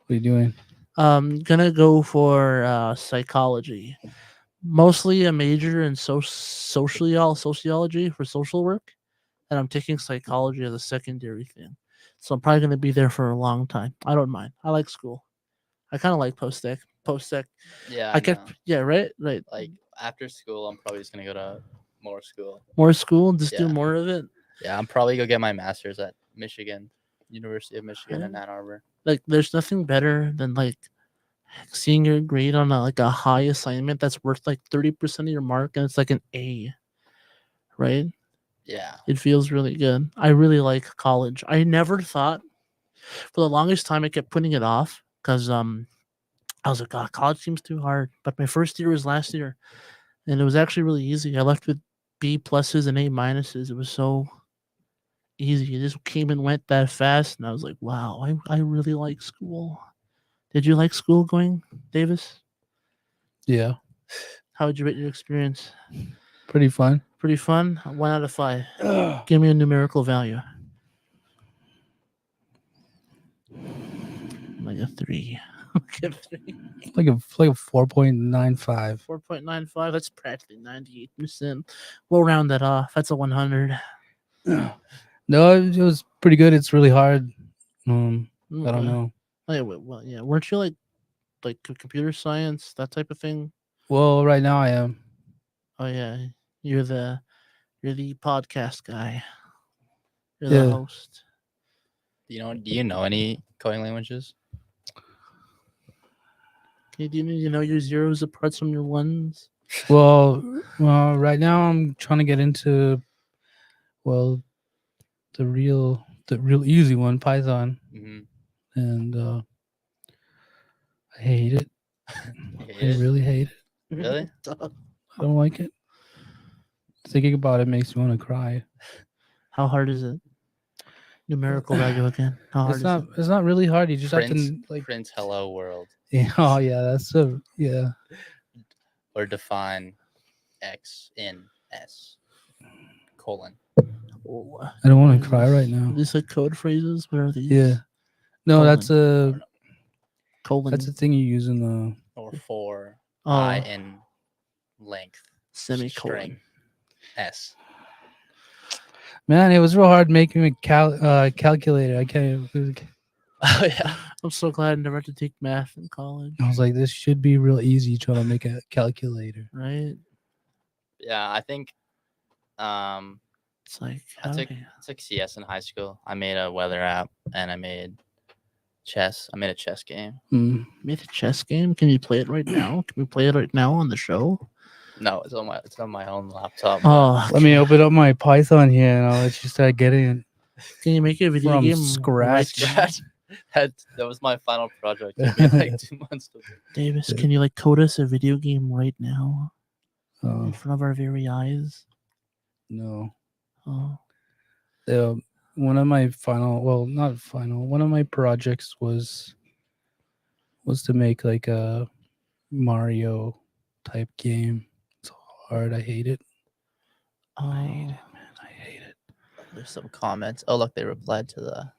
What are you doing? Gonna go for psychology. Mostly a major in sociology for social work. And I'm taking psychology as a secondary thing. So I'm probably going to be there for a long time. I don't mind. I like school. I kind of like post-sec. Yeah. I kept, know. yeah, right. Like after school, I'm probably just gonna go to more school. More school, just do Yeah. more of it. Yeah, I'm probably gonna get my master's at University of Michigan in Right. Ann Arbor. Like, there's nothing better than like seeing your grade on a high assignment that's worth like 30% of your mark, and it's like an A, right? Yeah. It feels really good. I really like college. I never thought, for the longest time, I kept putting it off because I was like, God, college seems too hard. But my first year was last year, and it was actually really easy. I left with B pluses and A minuses. It was so easy. It just came and went that fast, and I was like, wow, I really like school. Did you like school going, Davis? Yeah, How would you rate your experience? pretty fun. Pretty fun. 1 out of 5. Give me a numerical value. Like a 3. Give 3. Like a 4.95. 4.95. That's practically 98%. We'll round that off. That's a 100. No, it was pretty good. It's really hard. I don't Okay. know. Oh, yeah, well, yeah. Weren't you like computer science, that type of thing? Well, right now I am. Oh yeah, you're the podcast guy. You're Yeah. the host. Do you know any coding languages? Do you know your zeros apart from your ones? Well, right now I'm trying to get into, well, the real easy one, Python, Mm-hmm. and I hate it. I really hate it. Really? I don't like it. Thinking about it makes me want to cry. How hard is it? Numerical value again. How hard It's is not. it? It's not really hard. You just have Print, to like. print hello world Yeah, oh yeah, that's a yeah. or define X in S colon. Oh, I don't want what to is cry this? right now. Are these like code phrases? What are these? Yeah. No, that's a colon. that's a thing you use in the. Or for Oh. I in length Semicolon. string S. Man, it was real hard making a calculator. I can't. Oh yeah. I'm so glad I never had to take math in college. I was like, this should be real easy trying to make a calculator. Right? Yeah, I think It's like I took CS in high school. I made a weather app and I made chess. I made a chess game. Mm. made a chess game. Can you play it right now? Can we play it right now on the show? No, it's on my own laptop. Oh, Let me open up my Python here and I'll let you start getting it. can you make a video From game scratch. right now? that was my final project. It took me like 2 months to do. Davis, can you like code us a video game right now in Oh, front of our very eyes? no. Oh, One of my one of my projects was to make like a Mario type game. It's hard. I hate it. oh. I hate it, man. I hate it. There's some comments. Oh look, they replied to the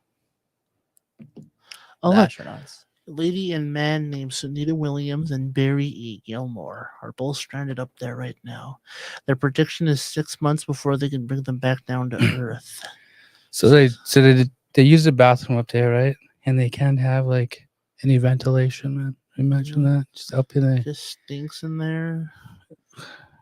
Oh, look. astronauts. Lady and man named Sunita Williams and Barry E. Gilmore are both stranded up there right now. Their prediction is 6 months before they can bring them back down to Earth. So they use the bathroom up there, right? And they can't have like any ventilation, man. Imagine that. Just up in there. Just stinks in there.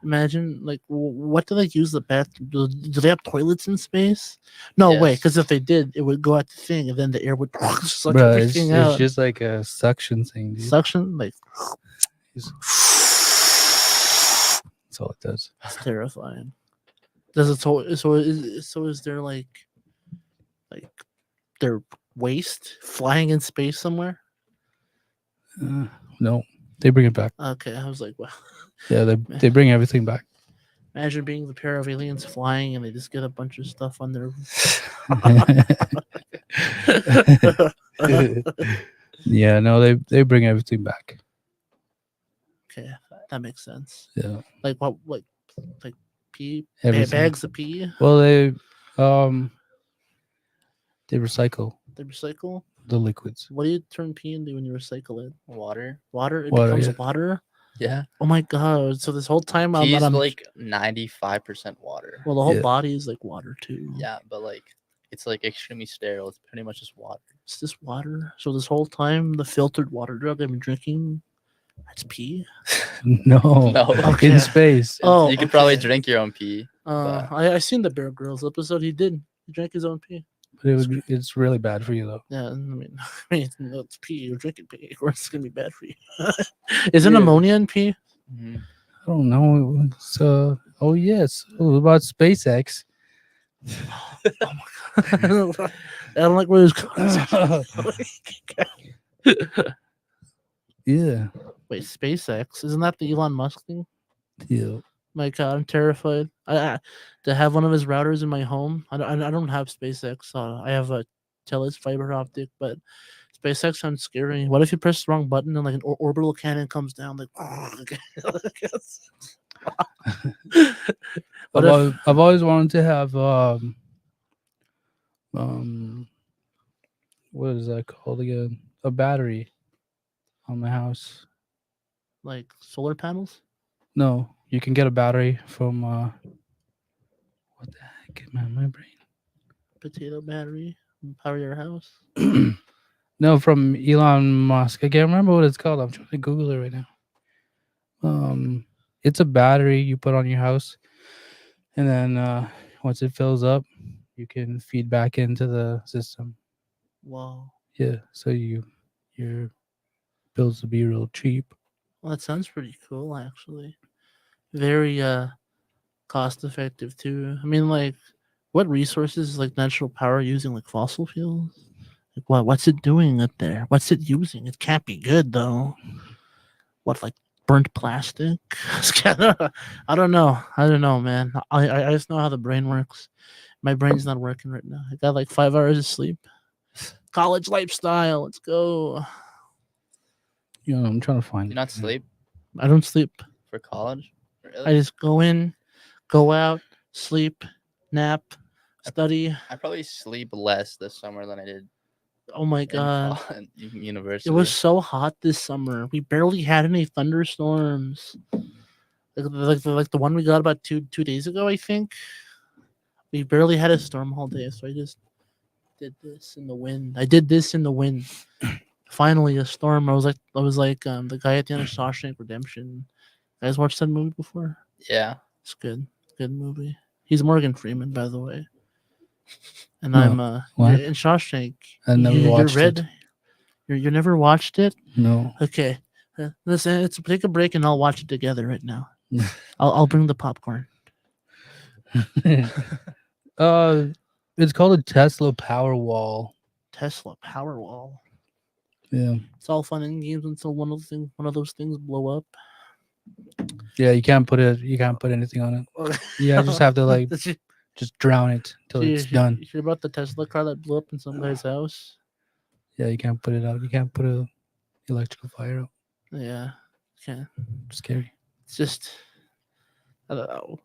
Imagine, like, what do they use the bathroom? Do they have toilets in space? No way, Yes. because if they did, it would go out the thing, and then the air would suck Bro, everything it's out. just like a suction thing, dude. Suction, like, That's all it does. it's terrifying. Does it so is there like their waste flying in space somewhere? No, they bring it back. Okay, I was like, wow. Yeah, they bring everything back. Imagine being the pair of aliens flying and they just get a bunch of stuff on their. Yeah, no, they bring everything back. Okay, that makes sense. Yeah, Like what? Like pee? everything. Bags of pee? Well, they recycle They recycle? the liquids. What do you turn pee into when you recycle it? Water. Water? It Water, becomes yeah. water? Yeah. Oh my god. So this whole time Pee is I'm like 95% water. well, the whole Yeah. body is like water too. Yeah, but like it's like extremely sterile. It's pretty much just water. Is this water? So this whole time the filtered water drug I've been drinking, that's pee? No, No. Okay. in space. Oh, You could probably okay. drink your own pee. But- I seen the Bear Grylls episode. He did. He drank his own pee. But it's really bad for you though. Yeah, I mean, it's pee. You're drinking pee. Of course, it's gonna be bad for you. Isn't Yeah. ammonia in pee? Mhm. I don't know. So, oh yes, about SpaceX. I don't like where this conversation. Yeah, Wait, SpaceX? Isn't that the Elon Musk thing? yeah. My God, I'm terrified. To have one of his routers in my home. I don't have SpaceX. I have a Telus fiber optic, but SpaceX sounds scary. What if you press the wrong button and like an orbital cannon comes down? Like, what if, I've always wanted to have what is that called again? A battery on my house. like solar panels? No, you can get a battery from what the heck, man, my brain. Potato battery? Power your house? No, from Elon Musk. I can't remember what it's called. I'm trying to Google it right now. It's a battery you put on your house, and then once it fills up, you can feed back into the system. Wow. Yeah, so your bills will be real cheap. Well, that sounds pretty cool, actually. Very cost effective too. I mean, like, what resources is like natural power using, like fossil fuels? Like, what's it doing up there? What's it using? It can't be good though. What, like burnt plastic. I don't know. I don't know, man. I just know how the brain works. My brain's not working right now. I got like 5 hours of sleep. College lifestyle. Let's go. You know, I'm trying to find You it. not sleep I don't sleep. for college? I Really? just go in, go out, sleep, nap, study. I probably sleep less this summer than I did Oh my in god. university. It was so hot this summer. We barely had any thunderstorms. Like the one we got about two days ago, I think. We barely had a storm all day, so I just did this in the wind. I did this in the wind. Finally, a storm. I was like the guy at the end of Shawshank Redemption. You guys watched that movie before? Yeah. It's good. Good movie. He's Morgan Freeman, by the way. And No, I'm what? in Shawshank. I never watched it. You never watched it? No. Okay. Let's take a break and I'll watch it together right now. Mm. I'll bring the popcorn. It's called a Tesla Powerwall. Tesla Powerwall. Yeah. It's all fun and games until one of those things blow up. Yeah, you can't put anything on it. Yeah, just have to like Did you- just drown it till you it's hear- done. You hear about the Tesla car that blew up in some guy's house? Yeah, you can't put it out. You can't put a electrical fire out. Yeah. Okay. Scary. It's just I don't know.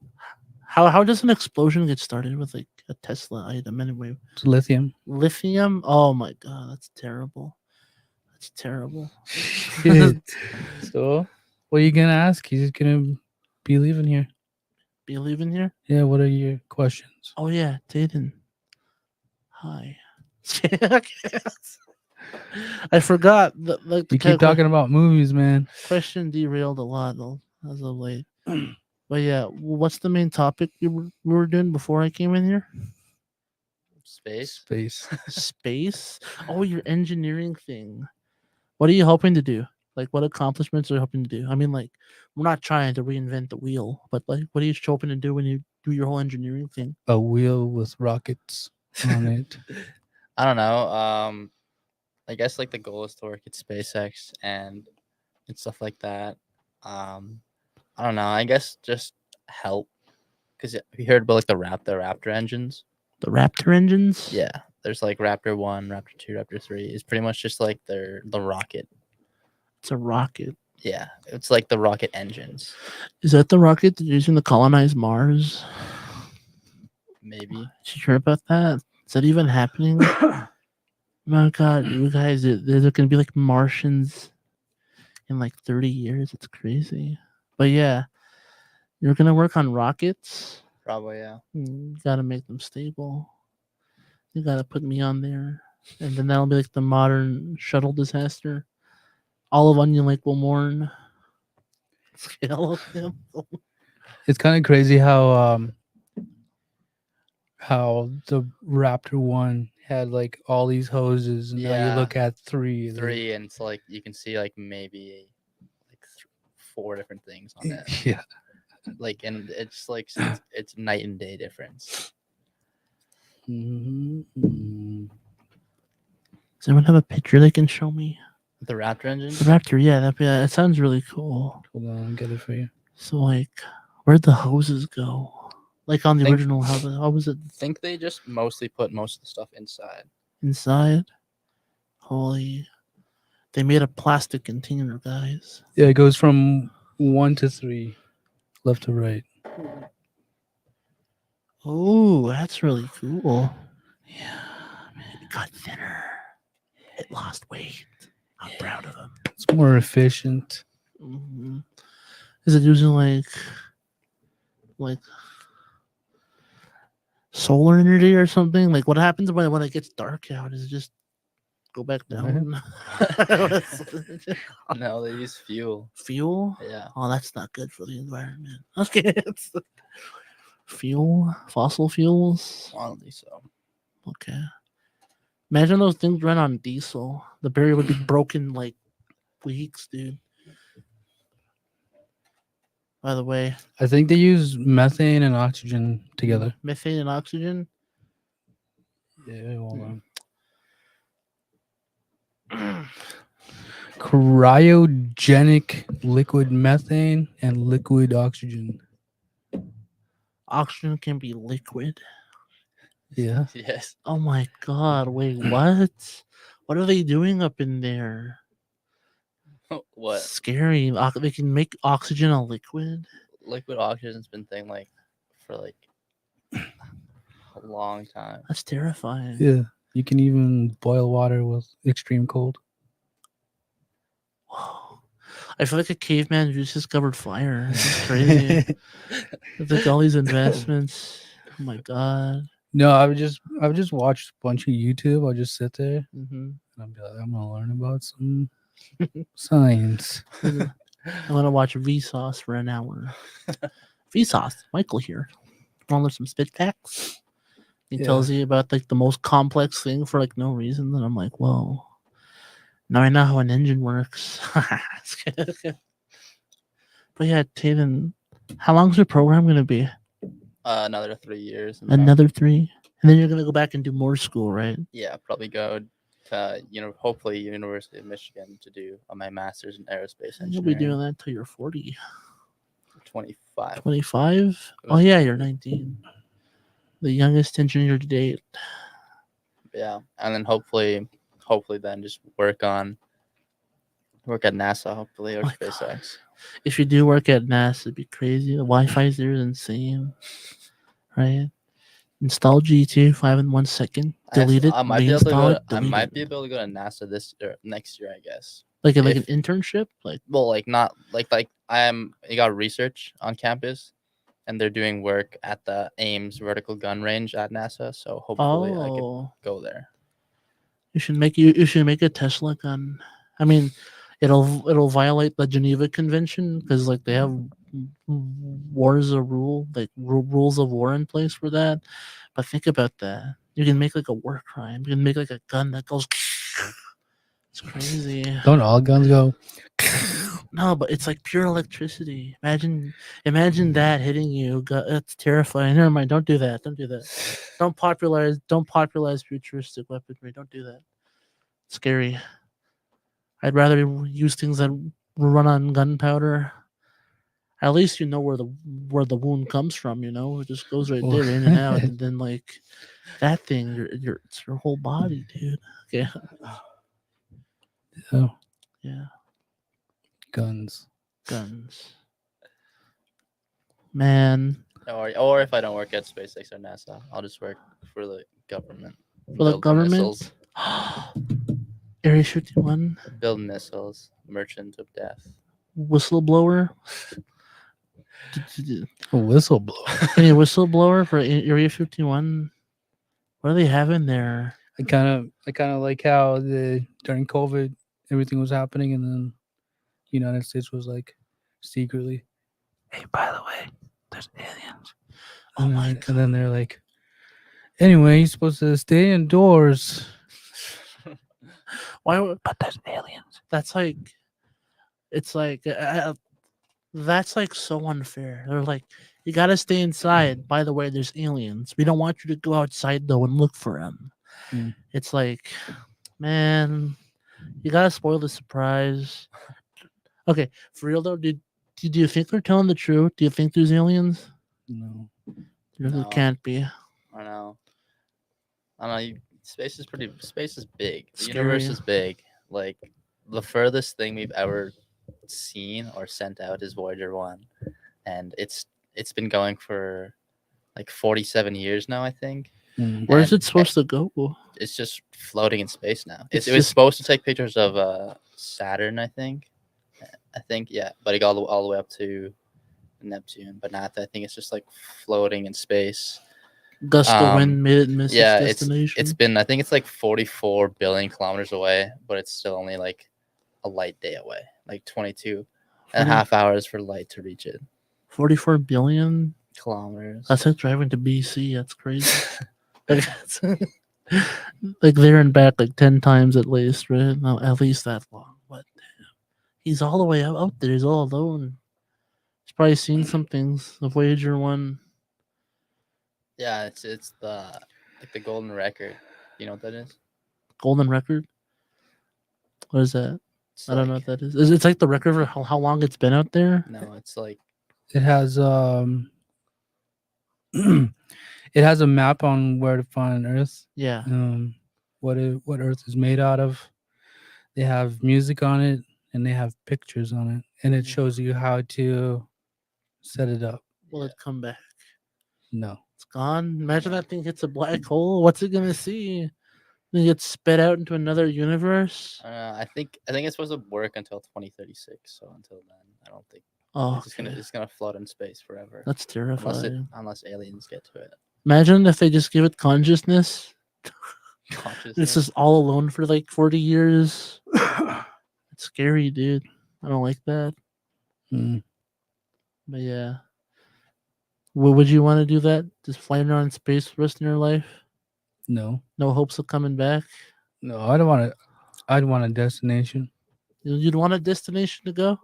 How does an explosion get started with like a Tesla item anyway? It's lithium. Lithium? Oh my god, that's terrible. That's terrible. So, what are you gonna ask? He's just gonna be leaving here. Be leaving here? Yeah. What are your questions? Oh yeah, Taden. Hi. I forgot. You keep talking about movies, man. Question derailed a lot though, as of late. But yeah, what's the main topic we were doing before I came in here? Space. Space? Oh, your engineering thing. What are you hoping to do? Like, what accomplishments are you hoping to do? I mean, like, we're not trying to reinvent the wheel, but like, what are you hoping to do when you do your whole engineering thing? A wheel with rockets on it. I don't know. I guess like the goal is to work at SpaceX and stuff like that. I don't know. I guess just help because you heard about like the Raptor engines. The Raptor engines? Yeah, there's like Raptor 1, Raptor 2, Raptor 3. It's pretty much just like the rocket. It's a rocket. Yeah, it's like the rocket engines. Is that the rocket they're using to colonize Mars? Maybe. Did you hear about that? Is that even happening? My God, you guys, they're going to be like Martians in like 30 years. It's crazy. But yeah, you're going to work on rockets. Probably, yeah. You got to make them stable. You got to put me on there. And then that'll be like the modern shuttle disaster. All of Onion Lake will mourn. Scale of them. It's kind of crazy how the Raptor 1 had like all these hoses, and now Yeah. you look at 3. Three, and it's like you can see like maybe like 4 different things on it. Yeah. Like, and it's like it's night and day difference. Mm-hmm. Does anyone have a picture they can show me? The Raptor engine. The Raptor, yeah, that sounds really cool. Hold on, I'll get it for you. So, like, where'd the hoses go? Like on the Think- original, how was it I think they just mostly put most of the stuff inside. inside? Holy. They made a plastic container, guys. Yeah, it goes from 1 to 3, left to right. Oh, that's really cool. Yeah, man. It got thinner. It lost weight. I'm proud of him. It's more efficient. Mm-hmm. Is it using like solar energy or something? Like, what happens when it gets dark out? Is it just go back down? No, they use fuel. Fuel? Yeah. Oh, that's not good for the environment. Okay. Fuel? Fossil fuels? I don't think so. Okay. Imagine those things run on diesel. The barrier would be broken like weeks, dude. By the way, I think they use methane and oxygen together. methane and oxygen. Yeah, hold on. cryogenic liquid methane and liquid oxygen. Oxygen can be liquid. Yeah. Yes. Oh my god! Wait, what? What are they doing up in there? What? Scary. They can make oxygen a liquid. Liquid oxygen's been thing like for like a long time. That's terrifying. Yeah. You can even boil water with extreme cold. Whoa. I feel like a caveman who just discovered fire. This is crazy. It's like all these investments. Oh my god. No, I would just watch a bunch of YouTube. I'll just sit there Mm-hmm. and I'll be like, I'm gonna learn about some science. I'm gonna watch Vsauce for an hour. Vsauce, Michael here. Want to learn some spit facts? He Yeah. tells you about like the most complex thing for like no reason, and I'm like, whoa. Now I know how an engine works. But yeah, Taden, how long's your program gonna be? Another 3 years. And then Another 3, and then you're gonna go back and do more school, right? yeah, probably go to hopefully University of Michigan to do my master's in aerospace You'll be doing engineering. that till you're 40, 25. 25. Oh yeah, you're 19. The youngest engineer to date. Yeah, and then hopefully then just work at NASA hopefully, or My God. SpaceX. If you do work at NASA, it'd be crazy. The Wi-Fi there is insane, right? Install G2 5 in 1 second. Delete it. I might be able to reinstall go. it. I Delete might it. be able to go to NASA next year, I guess. Like an if- internship. Like Well, like not like I got research on campus, and they're doing work at the Ames vertical gun range at NASA. So hopefully I could oh, go there. you should make a Tesla gun. I mean, it'll violate the Geneva Convention because like they have wars of rule, like rules of war in place for that. But think about that. You can make like a war crime. You can make like a gun that goes. It's crazy. Don't all guns go? No, but it's like pure electricity. Imagine that hitting you. God, that's terrifying. Never mind. Don't do that. Don't do that. Don't popularize futuristic weaponry. Don't do that. It's scary. I'd rather use things that run on gunpowder. At least you know where the wound comes from. It just goes right there, in and out, and then like that thing, it's your whole body, dude. Okay. Oh, Yeah. guns. Guns. Man. Or if I don't work at SpaceX or NASA, I'll just work for the government. For the Build government? missiles. Area 51. Build missiles. Merchant of Death. Whistleblower. A whistleblower. Any whistleblower for Area 51? What do they have in there? I kind of like how during COVID everything was happening, and then the United States was like secretly, hey, by the way, there's aliens. Oh my And then they're like, anyway, you're supposed to stay indoors. But there's aliens. That's like, it's like, that's like so unfair. They're like, you gotta stay inside. By the way, there's aliens. We don't want you to go outside though and look for them. Mm. It's like, man, you gotta spoil the surprise. Okay, for real though, do you think they're telling the truth? Do you think there's aliens? No. There No. can't be. I don't know. Space is big. The Scary. universe is big. Like the furthest thing we've ever seen or sent out is Voyager 1, and it's been going for like 47 years now, I think. Mm. Where's And it supposed to go? It's just floating in space now. It's It was just- supposed to take pictures of Saturn, I think, yeah, but it got all the way up to Neptune, but not. I think it's just like floating in space. Gust of wind made it miss Yeah, its destination. it's been, I think it's like 44 billion kilometers away, but it's still only like a light day away, like 22 and a half hours for light to reach it. 44 billion. Kilometers. That's like driving to BC. That's crazy. Like there and back like 10 times at least, right? No, at least that long. What? He's all the way out there. He's all alone. He's probably seen some things. The Voyager 1. Yeah, it's the golden record. You know what that is? Golden record. What is that? I don't know what that is. It's like the record for how long it's been out there. No, it's like It has it has a map on where to find Earth. Yeah. What Earth is made out of. They have music on it and they have pictures on it, and it shows you how to set it up. Will it come back? No, It's gone. Imagine that thing hits a black hole. What's it gonna see? Then it gets spit out into another universe. I think it's supposed to work until 2036. So until then, I don't think Oh, it's gonna float in space forever. that's terrifying. Unless aliens get to it. Imagine if they just give it consciousness. It's Consciousness. just all alone for like 40 years. It's scary, dude. I don't like that. Mm, But yeah. Would you want to do that? Just flying around in space for the rest of your life? no, No hopes of coming back? no. I don't want to. I'd want a destination. You'd want a destination to go?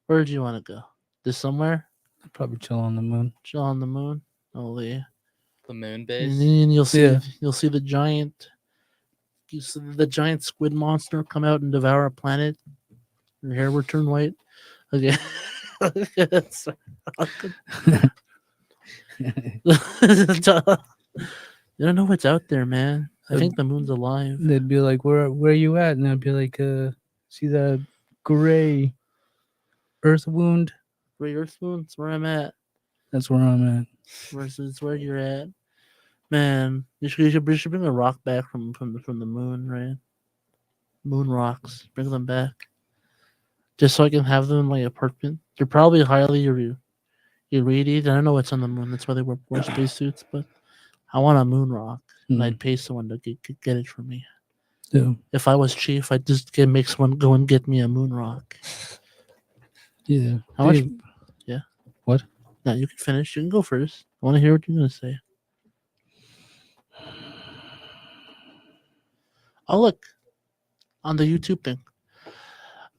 Where do you want to go? Just somewhere? I'd probably chill on the moon. Chill on the moon? Oh, yeah. The moon And base. then you'll see Yeah. the giant squid monster come out and devour a planet. Your hair will turn white. Okay. Sorry. You don't know what's out there, man. I think the moon's alive. They'd be like, "Where are you at?" And I'd be like, see that gray Earth wound? Gray Earth moon, that's where I'm at. That's where I'm at. Versus where you're at. Man, you should bring a rock back from the moon, right? Moon rocks. Bring them back. Just so I can have them in my apartment. They're probably highly irradiated. I don't know what's on the moon. That's why they wear spacesuits, but I want a moon rock. And I'd pay someone to get it for me. Yeah. If I was chief, I'd just make someone go and get me a moon rock. Yeah. How much? Hey, Yeah. What? No, you can finish. You can go first. I want to hear what you're going to say. Oh, look. On the YouTube thing.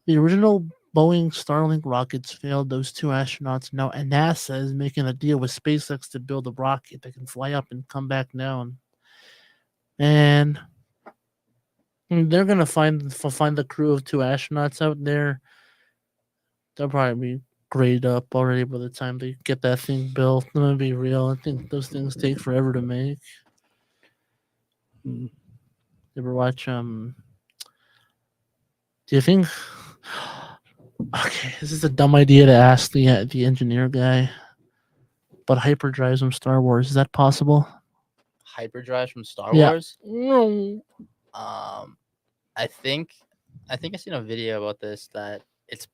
The original Boeing Starlink rockets failed those two astronauts now, and NASA is making a deal with SpaceX to build a rocket that can fly up and come back down. And they're gonna find the crew of two astronauts out there. They'll probably be graded up already by the time they get that thing built. I'm gonna be real. I think those things take forever to make. You ever watch Do you think? Okay, this is a dumb idea to ask the engineer guy. But hyperdrives from Star Wars, is that possible? Hyperdrive from Star Yeah. Wars. No. I think I seen a video about this that it's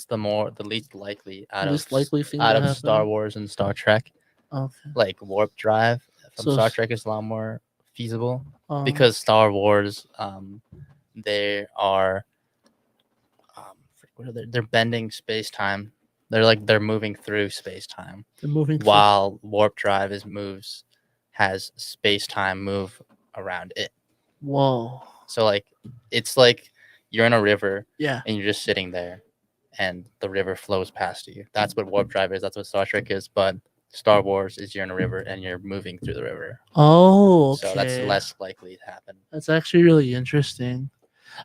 the least likely Least likely thing out to of happen? Star Wars and Star Trek. Okay. Like warp drive from So Star s- Trek is a lot more feasible Um, because Star Wars, they are, what are they? They're bending space time. They're moving through space time they're moving through- while warp drive has space time move around it. Whoa. So like it's like you're in a river Yeah. and you're just sitting there and the river flows past you. That's what warp drive is. That's what Star Trek is. But Star Wars is you're in a river and you're moving through the river. Oh, okay. So that's less likely to happen. That's actually really interesting.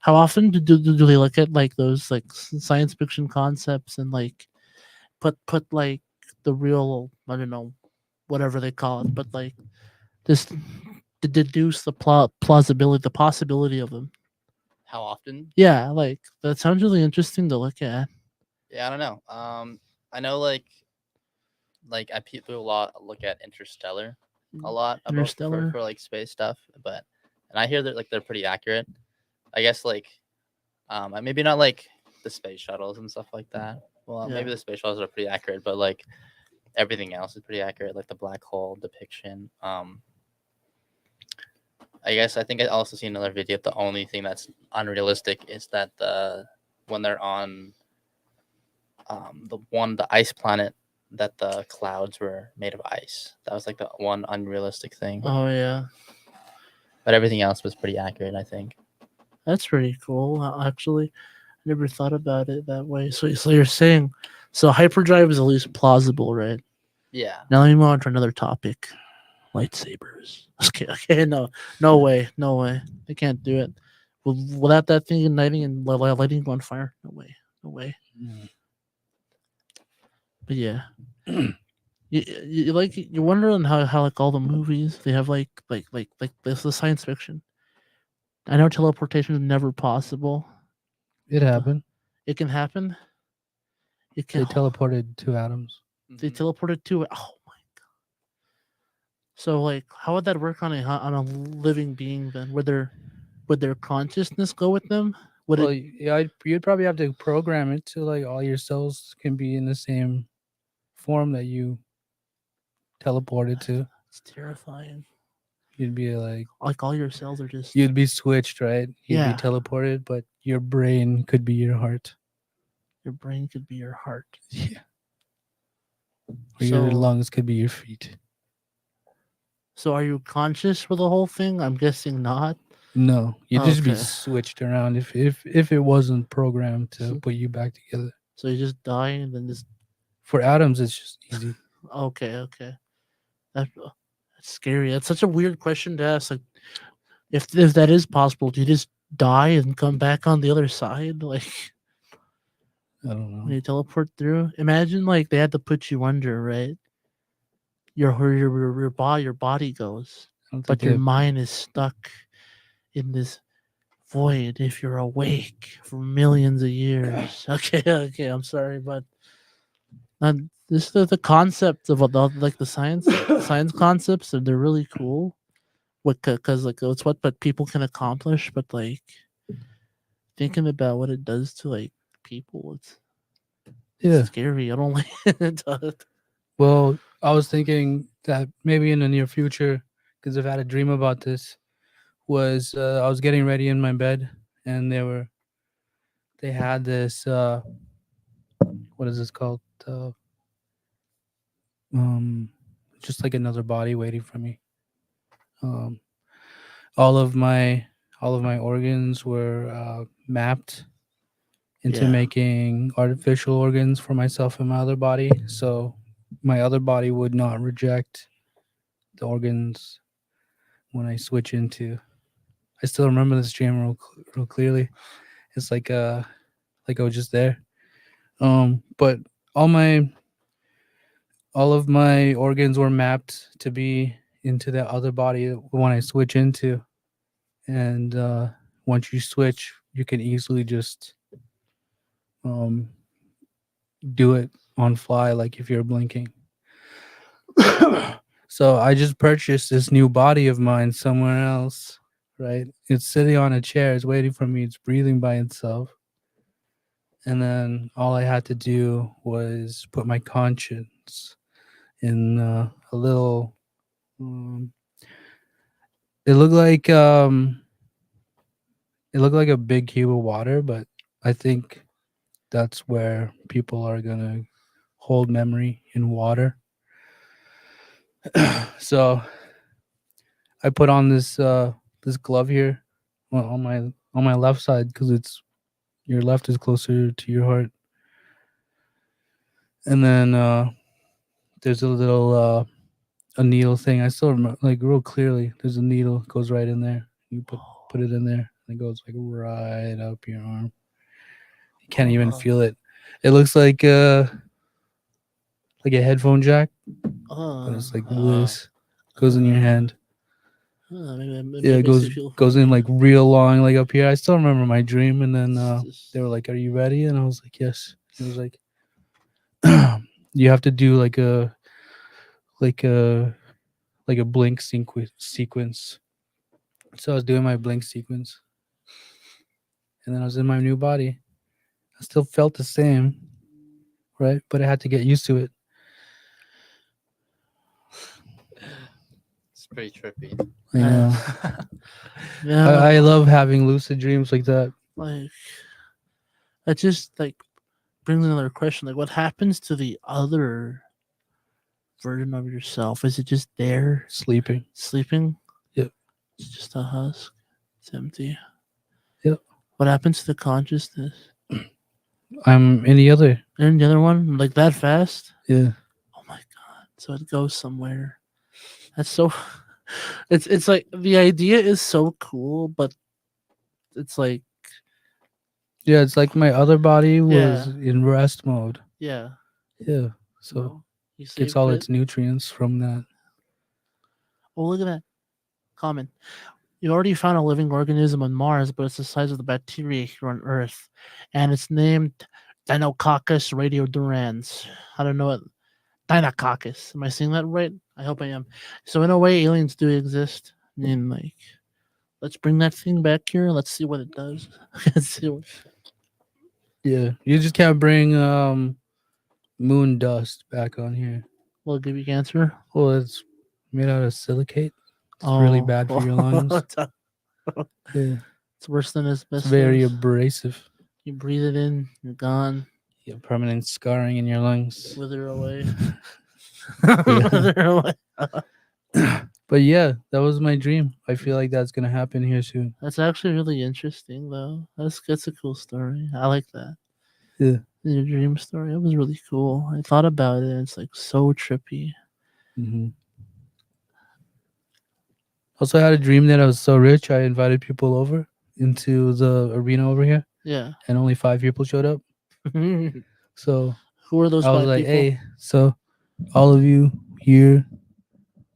How often do they look at like those like science fiction concepts and like put like the real, I don't know, whatever they call it, but like just to deduce the plausibility, the possibility of them. How often? Yeah, like that sounds really interesting to look at. Yeah, I don't know. I know like people a lot look at Interstellar a lot about Interstellar? for like space stuff, and I hear that like they're pretty accurate. I guess like maybe not like the space shuttles and stuff like that. Well, maybe Yeah. the space shuttles are pretty accurate, but like everything else is pretty accurate, like the black hole depiction. I guess I think I also see another video. The only thing that's unrealistic is that when they're on the ice planet, that the clouds were made of ice. That was like the one unrealistic thing. Oh yeah, But everything else was pretty accurate, I think. that's pretty cool. Actually, I never thought about it that way. So you're saying, so hyperdrive is at least plausible, right? Yeah. Now let me move on to another topic. Lightsabers. Okay, no way. They can't do it. without that thing igniting and lighting you on fire. No way. No way. But yeah. You like you're wondering how like all the movies they have like this the science fiction. I know teleportation is never possible. It happened. It can happen. It They can. teleported two atoms. They teleported to it. Oh my god. So like, how would that work on a living being then? Would their consciousness go with them? Would Well, it? yeah, you'd probably have to program it to like all your cells can be in the same form that you teleported to. It's terrifying. You'd be like Like all your cells are just. you'd be switched, right? You'd Yeah. be teleported, but your brain could be your heart. Your brain could be your heart. Yeah. Or your So, lungs could be your feet. so are you conscious for the whole thing? I'm guessing not. No, you'd just be Okay. switched around if it wasn't programmed to So- put you back together. So you just die and then just. For atoms, it's just easy. Okay. That's scary. That's such a weird question to ask. Like, if that is possible, do you just die and come back on the other side? Like. I don't When know. you teleport through, imagine like they had to put you under, right? Your body goes, I don't think but they your have- mind is stuck in this void if you're awake for millions of years. Okay, I'm sorry, but this is the concept of like the science concepts, and they're really cool. Because like it's what people can accomplish, but like thinking about what it does to like people, it's yeah. scary. I don't like it. Well, I was thinking that maybe in the near future, because I've had a dream about this, was I was getting ready in my bed, and they had this what is this called? Um, just like another body waiting for me. Um, all of my organs were mapped into Yeah. making artificial organs for myself and my other body, so my other body would not reject the organs when I switch into. I still remember this dream real clearly. It's like I was just there. But all of my organs were mapped to be into that other body when I switch into. And once you switch, you can easily just do it on fly, like if you're blinking. So I just purchased this new body of mine somewhere else, right? It's sitting on a chair, it's waiting for me, it's breathing by itself. And then all I had to do was put my conscience in a little it looked like a big cube of water, but I think that's where people are gonna hold memory in water. So I put on this glove here on my left side, because it's your left is closer to your heart. And then there's a little a needle thing. I still remember, like, real clearly. There's a needle goes right in there. You put it in there, and it goes like right up your arm. You can't even feel it. It looks like a headphone jack, but it's like this. Goes in your hand. Yeah, it goes in like real long, like up here. I still remember my dream, and then they were like, "Are you ready?" And I was like, "Yes." It was like, you have to do like a blink sequence. So I was doing my blink sequence, and then I was in my new body. I still felt the same, right? But I had to get used to it. It's pretty trippy. I know. Yeah, I love having lucid dreams like that. like that just like brings another question. Like, what happens to the other version of yourself? Is it just there Sleeping. sleeping? Yep. It's just a husk. It's empty. Yep. What happens to the consciousness? I'm in the other. And the other one, like that fast? Yeah. Oh my god! So it goes somewhere. That's so. It's like the idea is so cool, but it's like Yeah, it's like my other body was Yeah. in rest mode. yeah. Yeah, so So you gets saved all it. its nutrients from that. Oh, look at that comment. You already found a living organism on Mars, but it's the size of the bacteria here on Earth, and it's named Dinococcus radiodurans. I don't know it. Dinococcus. Am I saying that right? I hope I am. So in a way, aliens do exist. I mean, like, let's bring that thing back here. Let's see what it does. Let's see what- Yeah, you just can't bring moon dust back on here. will it give you cancer? Well, it's made out of silicate. It's really bad for your lungs. Yeah, It's worse than it's asbestos. very abrasive. You breathe it in, you're gone. You have permanent scarring in your lungs. Wither away. Yeah. Wither away. But yeah, that was my dream. I feel like that's gonna happen here soon. That's actually really interesting, though. That's a cool story. I like that. Yeah. Your dream story. It was really cool. I thought about it. And it's like so trippy. Hmm. Also, I had a dream that I was so rich, I invited people over into the arena over here, Yeah. and only 5 people showed up. Who So are those I was 5 like, people? "Hey, so all of you here,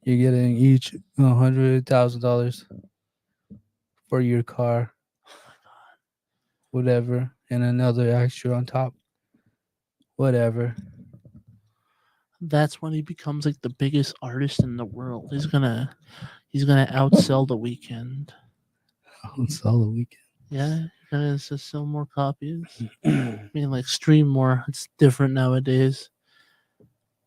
you're getting each $100,000 for your car, whatever, and another extra on top, whatever." That's when he becomes like the biggest artist in the world. He's gonna outsell The Weeknd. It's all the weekend. Yeah, he's gonna just sell more copies. I mean, like stream more. It's different nowadays.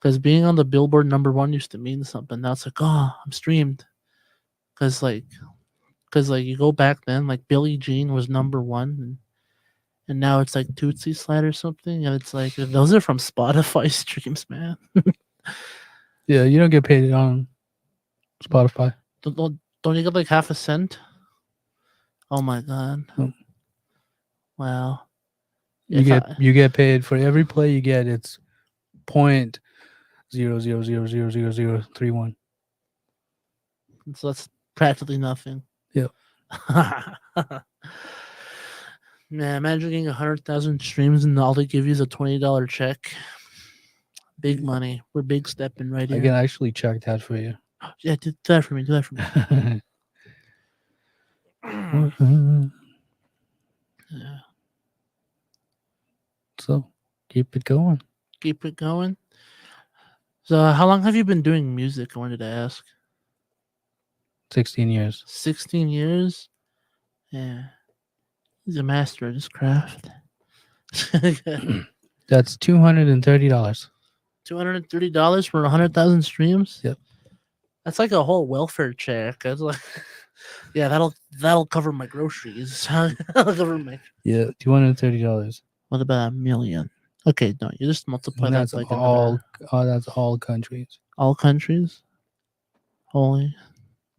Because being on the Billboard #1 used to mean something. Now it's like, oh, I'm streamed. Because you go back then, like Billie Jean was #1, and now it's like Tootsie Slide or something, and it's like those are from Spotify streams, man. Yeah, you don't get paid on Spotify. Don't you get like half a cent? Oh my god! Nope. Wow. You get paid for every play you get. It's 0.0000031. So that's practically nothing. Yep. Man, imagine getting 100,000 streams and all they give you is a $20 check. Big money. We're big stepping right I here. can actually check that for you. Yeah, do that for me. Do that for me. Yeah. So keep it going. Keep it going. So, how long have you been doing music? I wanted to ask. 16 years. 16 years? Yeah. He's a master at his craft. That's $230. $230 for 100,000 streams? Yep. That's like a whole welfare check. That's like, yeah, that'll cover my groceries. That'll cover my. Yeah, $230. What about $1 million? Okay, no, you just multiply And that that's by like all. That's all countries. all countries. Holy,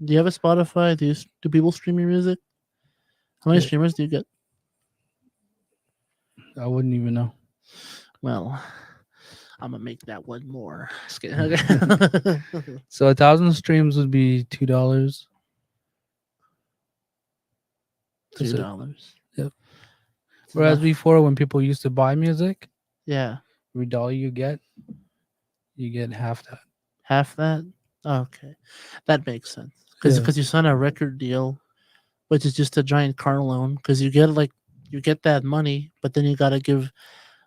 do you have a Spotify? Do people stream your music? How many Yeah. streamers do you get? I wouldn't even know. Well, I'm gonna make that one more. Just kidding. Okay. So 1,000 streams would be $2. That's it. $2. Yep. It's Whereas enough. before, when people used to buy music, Yeah, every dollar you get half that. half that. Okay, that makes sense. Because Yeah. you sign a record deal, which is just a giant car loan. Because you get that money, but then you gotta give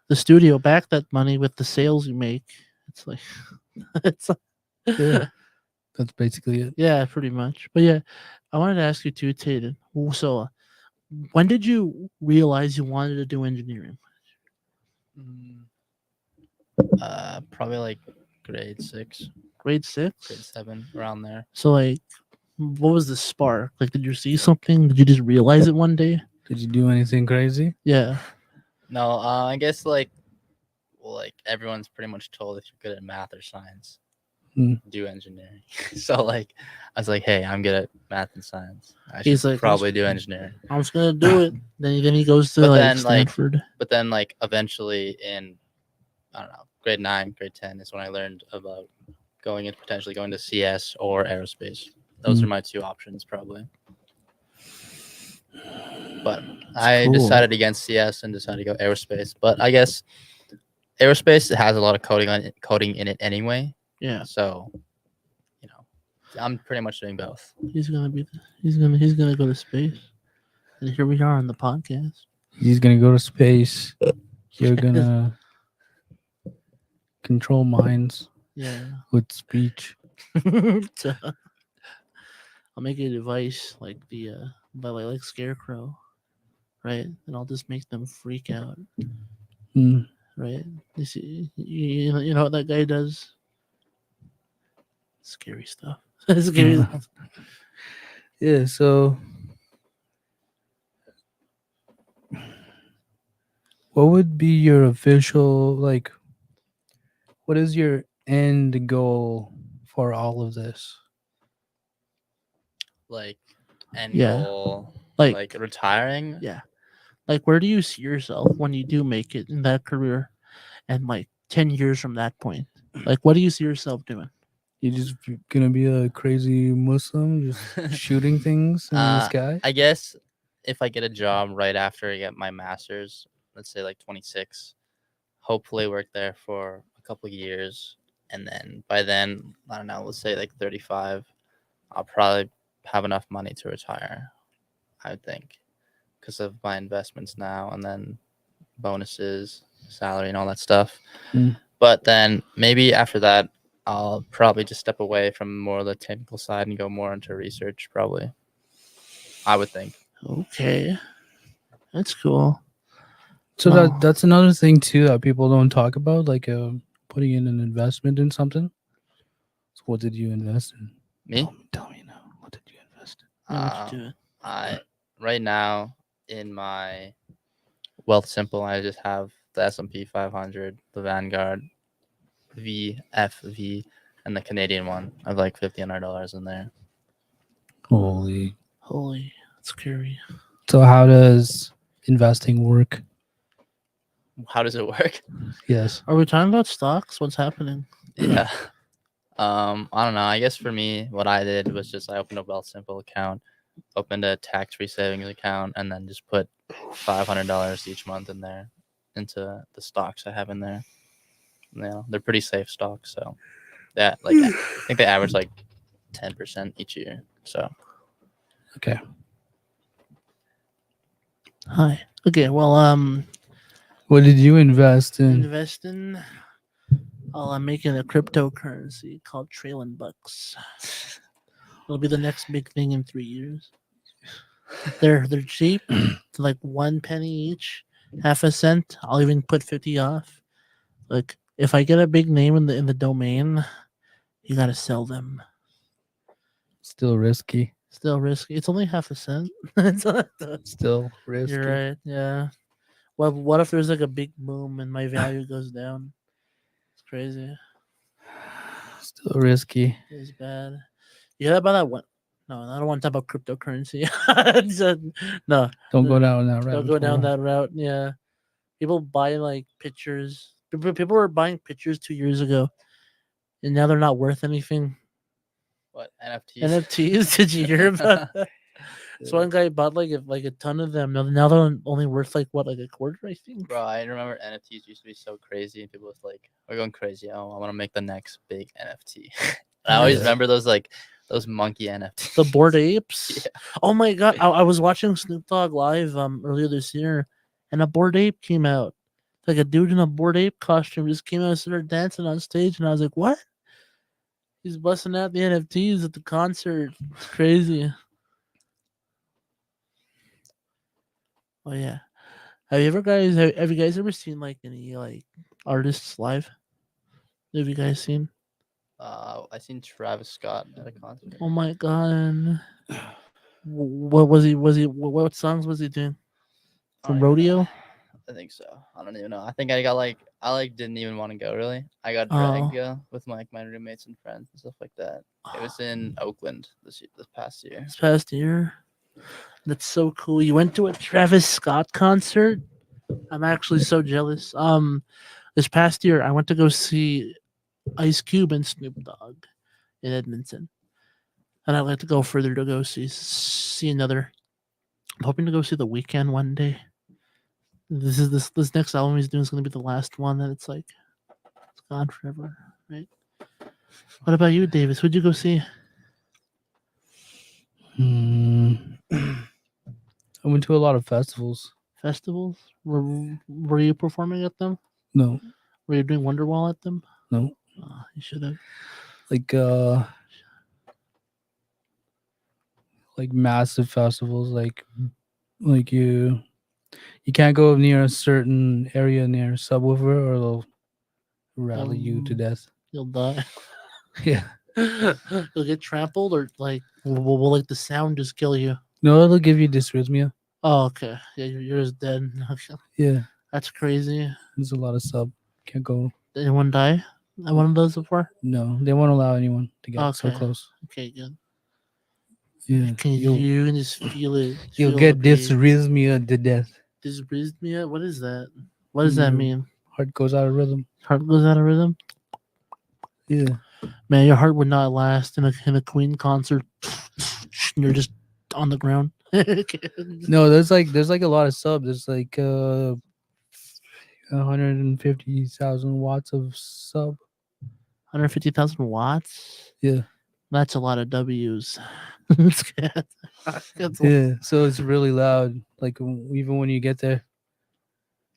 the studio back that money with the sales you make. It's like it's Yeah. That's basically it. yeah, pretty much. But yeah, I wanted to ask you too, Taden. So, when did you realize you wanted to do engineering? Probably like grade 6, Grade 6. grade 7, around there. So like, what was the spark? Like, did you see something? Did you just realize it one day? Did you do anything crazy? Yeah. No, I guess like everyone's pretty much told if you're good at math or science, do engineering. So like, I was like, hey, I'm good at math and science. I He's should like, probably do engineering. I'm just gonna do it. Then he goes to But like then, like, Stanford. But then like eventually in, I don't know, grade 9, grade 10 is when I learned about potentially going to CS or aerospace. Those are my 2 options probably. But I cool. decided against CS and decided to go aerospace. But I guess aerospace has a lot of coding in it anyway. Yeah, So, you know, I'm pretty much doing both. he's gonna go to space, and here we are on the podcast. He's gonna go to space. You're gonna control minds Yeah. with speech. So, I'll make a device like the like Scarecrow, right? And I'll just make them freak out, Mm. right? You see, you know what that guy does? Scary stuff. Scary Yeah. stuff. Yeah. So, what would be your official like? What is your end goal for all of this? Like, end Yeah. goal, Like- like retiring. Yeah. Like, where do you see yourself when you do make it in that career, and like 10 years from that point? Like, what do you see yourself doing? You just gonna be a crazy Muslim, just shooting things in the sky? I guess if I get a job right after I get my master's, let's say like 26, hopefully work there for a couple of years, and then by then, I don't know, let's say like 35, I'll probably have enough money to retire, I would think, because of my investments now, and then bonuses, salary, and all that stuff. Mm. But then maybe after that, I'll probably just step away from more of the technical side and go more into research, probably. I would think. Okay. That's cool. So Wow. that's another thing too that people don't talk about, like putting in an investment in something. So what did you invest in? Me? Tell me now. What did you invest in? Yeah, what you doing? I right now in my Wealth Simple, I just have the S&P 500, the Vanguard, VFV, and the Canadian one. I have like $1,500 in there. Holy. Holy, that's scary. So how does investing work? How does it work? Yes. Are we talking about stocks? What's happening? Yeah. I don't know. I guess for me, what I did was just I opened a Wealth Simple account, opened a tax-free savings account, and then just put $500 each month in there into the stocks I have in there. You know, they're pretty safe stocks, so that like I think they average like 10% each year. So Okay. Hi. Okay, well, What did you invest in? invest in. Oh, I'm making a cryptocurrency called Trailin' Bucks. It'll be the next big thing in 3 years. They're cheap, to like 1 penny each, half a cent. I'll even put 50 off. Like, if I get a big name in the domain, you gotta sell them. Still risky. Still risky. It's only half a cent. It's not the- Still risky. You're right. Yeah. Well, what if there's like a big boom and my value goes down? It's crazy. Still risky. It's bad. You heard about that one? No, I don't want to talk about cryptocurrency. No, Don't go down that route. don't go down that route. Yeah, people buy like pictures. People were buying pictures 2 years ago, and now they're not worth anything. what NFTs? NFTs? Did you hear about that? So one guy bought like a ton of them. Now they're only worth like what, like a quarter, I think. Bro, I remember NFTs used to be so crazy, and people was like, "We're going crazy. Oh, I want to make the next big NFT." And I always Yeah. remember those monkey NFTs. The Bored Apes. Yeah. Oh my god! I was watching Snoop Dogg live earlier this year, and a Bored Ape came out. Like a dude in a Bored Ape costume just came out and started dancing on stage, and I was like, "What?" He's busting out the NFTs at the concert. It's crazy. Oh yeah. Have you guys ever seen like any like artists live? Have you guys seen? I seen Travis Scott at a concert. Oh my god. What was he? What songs was he doing? I From don't even know. Rodeo? I think so. I don't even know. I think I didn't even want to go really. I got Oh. dragged to go with my roommates and friends and stuff like that. It was in Oakland this past year. This past year. That's so cool. You went to a Travis Scott concert? I'm actually so jealous. This past year I went to go see Ice Cube and Snoop Dogg in Edmonton. And I'd like to go further to go see another I'm hoping to go see The Weeknd one day. This next album he's doing is gonna be the last one that it's like it's gone forever, right? What about you, Davis? Who'd you go see? Hmm. I went to a lot of festivals. Festivals? Were you performing at them? No, Were you doing Wonderwall at them? no, Oh, you should have. like massive festivals. Like you can't go near a certain area near subwoofer, or they'll rally you to death. You'll die. Yeah. You'll get trampled, or like will like the sound just kill you? No, it'll give you dysrhythmia. Oh, okay. Yeah, you're just dead. Okay. Yeah, That's crazy. there's a lot of sub. Can't go. Did anyone die at one of those before? No, they won't allow anyone to get so Okay. close. Okay, good. Yeah, Can you can just feel it? you'll feel get the pain. dysrhythmia to death. Dysrhythmia? What is that? What does that Your mean? Heart goes out of rhythm. Heart goes out of rhythm? Yeah. Man, your heart would not last in a Queen concert. You're just on the ground. No, there's like a lot of sub. There's like 150,000 watts of sub. 150,000 watts? Yeah. That's a lot of W's. That's Yeah. So it's really loud. Like even when you get there,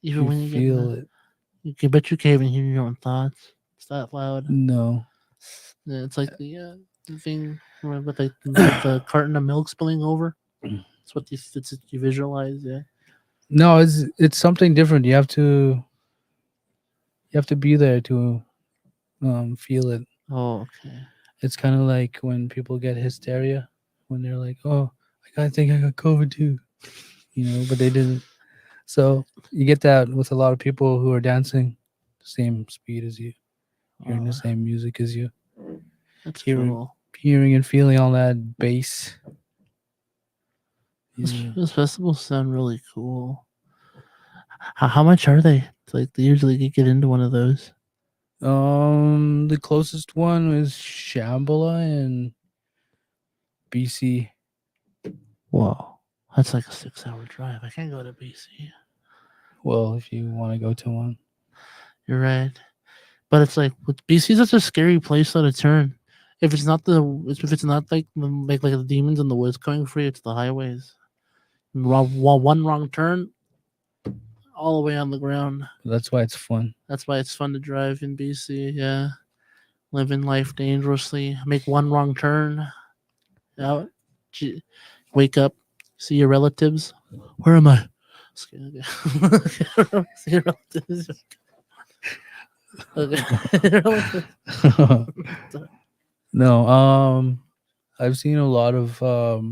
even you when you feel get it. you can bet you can't even hear your own thoughts. It's that loud. No. Yeah, it's like the thing with the carton of milk spilling over. It's what you visualize. Yeah. No, it's something different. You have to be there to feel it. Oh, okay. It's kind of like when people get hysteria when they're like, "Oh, I think I got COVID too," but they didn't. So you get that with a lot of people who are dancing the same speed as you, hearing the Oh, same music as you, that's hearing cool. hearing and feeling all that bass. Those, Yeah. those festivals sound really cool. How much are they? It's like they usually get into one of those. The closest one is Shambhala in BC. Whoa, that's like a 6-hour drive. I can't go to BC. Well, if you want to go to one. You're right, but it's like BC is such a scary place to turn. If it's not like the demons in the woods coming for you, it's the highways. One wrong turn, all the way on the ground. That's why it's fun. That's why it's fun to drive in BC. Yeah, living life dangerously. Make one wrong turn. Out. Wake up. See your relatives. Where am I? See your relatives. Okay. No, I've seen a lot of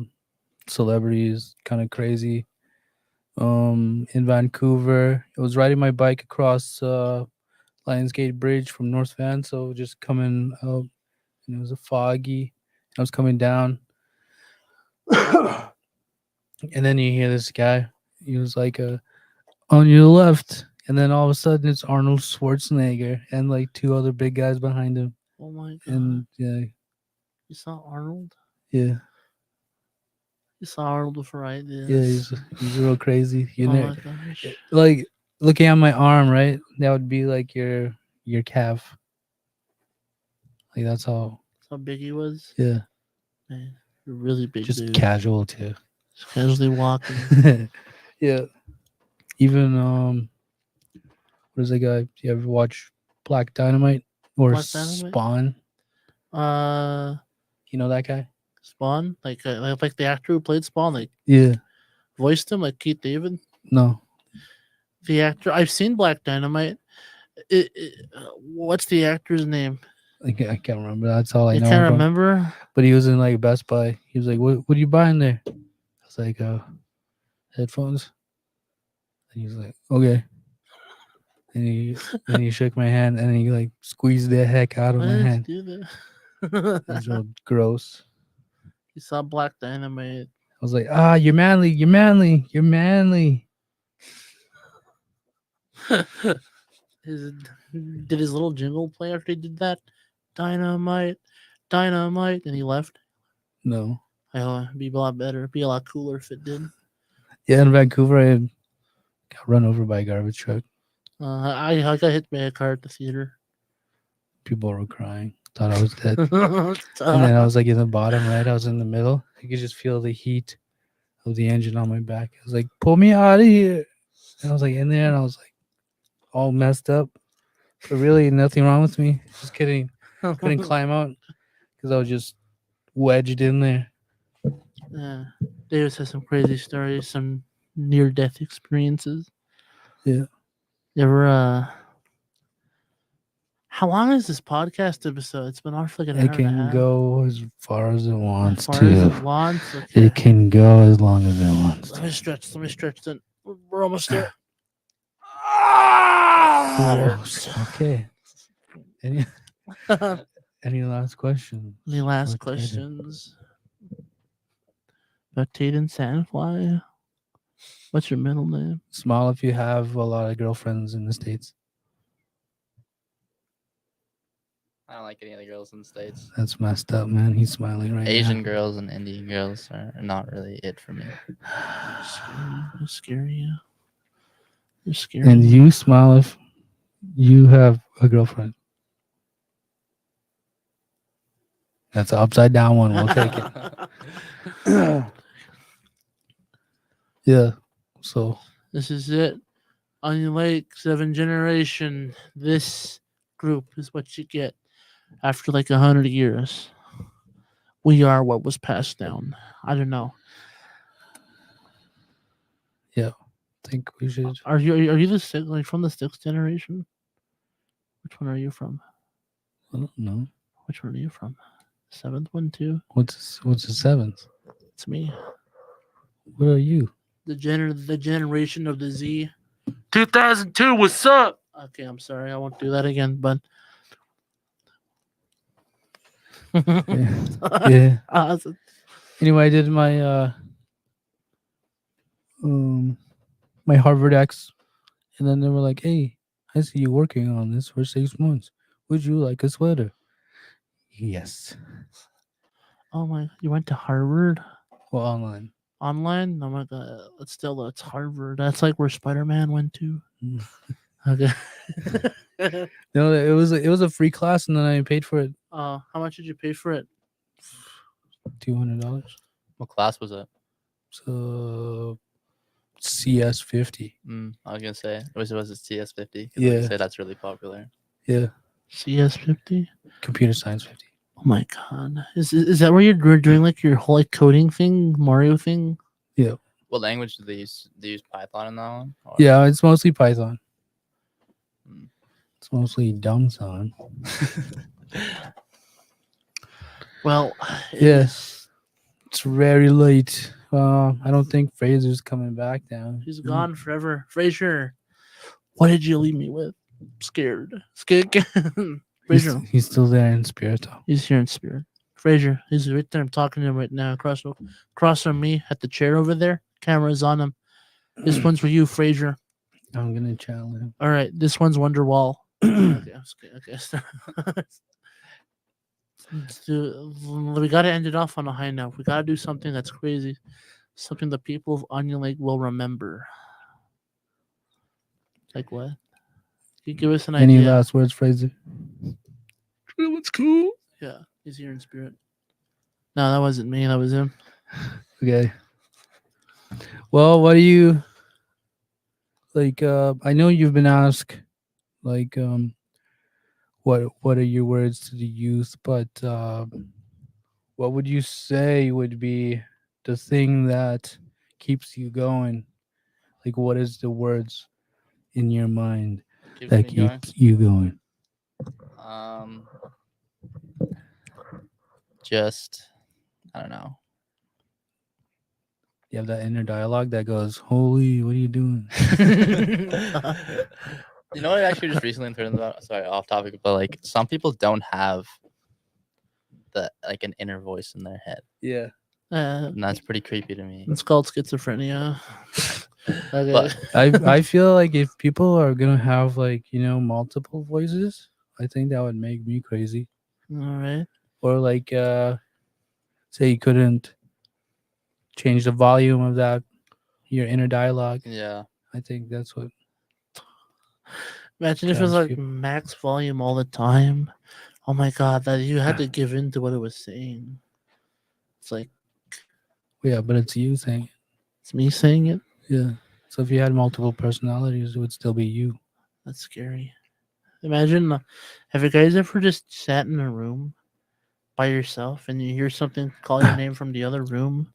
celebrities kind of crazy. In Vancouver, I was riding my bike across Lionsgate Bridge from North Van, so just coming out, and it was a foggy. I was coming down, and then you hear this guy. He was like, "On your left," and then all of a sudden it's Arnold Schwarzenegger and like two other big guys behind him. Oh my god! And You saw Arnold? yeah, You saw Arnold before I did. yeah, he's real crazy. Oh my gosh! Like looking at my arm, right? That would be like your calf. Like that's how. That's how big he was. Yeah, Man, you're really big, just dude. casual too. Just casually walking. Yeah. Even what is that guy? Do you ever watch Black Dynamite or Black Dynamite? Spawn? Uh, You know that guy? Spawn, like the actor who played Spawn, like Yeah. voiced him, like Keith David. No. The actor, I've seen Black Dynamite. What's the actor's name? I can't remember. That's all I You know. can't him from. remember? But he was in like Best Buy. He was like, "What are you buying there?" I was like, "Headphones." And he was like, "Okay." And he shook my hand and he like squeezed the heck out of Why my did you hand. do It was that? real gross. You saw Black Dynamite. I was like, "You're manly, you're manly, you're manly." Did his little jingle play after he did that? Dynamite, dynamite, and he left. No. Oh, it'd be a lot better. It'd be a lot cooler if it did. Yeah, in Vancouver, I got run over by a garbage truck. I got hit by a car at the theater. People were crying, thought I was dead. And then I was like in the bottom right. I was in the middle. I could just feel the heat of the engine on my back. I was like, pull me out of here. And I was like in there and I was like all messed up. But really nothing wrong with me. Just kidding. Couldn't climb out because I was just wedged in there. Yeah. Davis has some crazy stories, some near death experiences. Yeah. You ever how long is this podcast episode? It's been on for like an It hour and a can half. go as far as it wants As far as to. it wants. Okay. It can go as long as it wants Let to. me stretch. Let me stretch. Then we're almost there. Okay. Any last questions? Any last for Taden? questions about Taden Sandfly? What's your middle name? Smile if you have a lot of girlfriends in the States. I don't like any of the girls in the States. That's messed up, man. He's smiling right Asian now. girls and Indian girls are not really it for me. Scary. Scary. You're scary. And you smile if you have a girlfriend. That's an upside down one. We'll take it. Yeah. So This is it. Onion Lake, 7th generation. This group is what you get after like 100 years. We are what was passed down. I don't know. I think we should. Are you the like from the 6th generation? Which one are you from? I don't know. Which one are you from? 7th one too. What's the seventh? It's me. What are you? The generation of the Z. 2002. What's up? Okay, I'm sorry. I won't do that again. But Yeah. Awesome. Anyway, I did my my Harvard X, and then they were like, "Hey, I see you working on this for 6 months. Would you like a sweater?" Yes. Oh my! You went to Harvard Well, online. online? Oh my god! It's Harvard. That's like where Spider-Man went to. Mm. Okay. No, it was a free class, and then I paid for it How much did you pay for it? $200. What class was it? So CS 50. I was gonna say it was a CS50. Yeah. Say that's really popular. Yeah, CS50. computer science 50. Oh my god! Is that where you're doing like your whole like coding thing, Mario thing? What language do they use? Do they use Python in that one? Or- Yeah, it's mostly Python. Hmm. It's mostly dumb son. Well, Yes. It's very late. I don't think Fraser's coming back down. he's gone forever. Fraser, what did you leave me with? Scared. Fraser, He's still there in spirit, though. he's here in spirit. Fraser, he's right there. I'm talking to him right now. Across from me at the chair over there. Camera's on him. This one's for you, Fraser. I'm gonna challenge him. All right, this one's Wonderwall. Okay. We got to end it off on a high note. We got to do something that's crazy, something the people of Onion Lake will remember. Like what? Can you give us an Any idea? last words, Fraser? It's cool. Yeah, he's here in spirit. No, that wasn't me. That was him. Okay. Well, what do you like? I know you've been asked, like, what are your words to the youth? But what would you say would be the thing that keeps you going? Like, what is the words in your mind Keeps that me going. keep you going? Just I don't know. You have that inner dialogue that goes, "Holy, what are you doing?" You know what I actually just recently learned about? Sorry, off topic, but like some people don't have an inner voice in their head, Yeah. and that's pretty creepy to me. It's called schizophrenia. Okay. But I feel like if people are gonna have multiple voices, I think that would make me crazy. All right. Or like say you couldn't change the volume of that your inner dialogue. Yeah. I think that's what. Imagine if it was drives like people. max volume all the time. Oh my god, that you had to give in to what it was saying. It's like Yeah, but it's you saying it. it's me saying it. Yeah. So if you had multiple personalities, it would still be you. That's scary. Imagine, have you guys ever just sat in a room by yourself and you hear something call your name from the other room?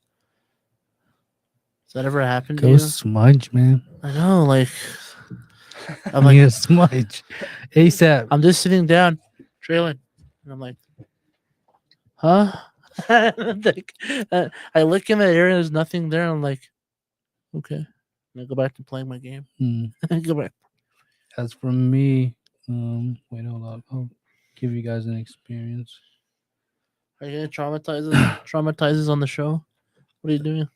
Has that ever happened to Go you? smudge, man. I know, like I'm I like need a smudge. ASAP. I'm just sitting down, trailing, and I'm like, huh? Like, I look in the area, there's nothing there. I'm like, okay, and I go back to playing my game. Go back. As for me, wait, hold up. I'll give you guys an experience. Are you gonna traumatize us on the show? What are you doing?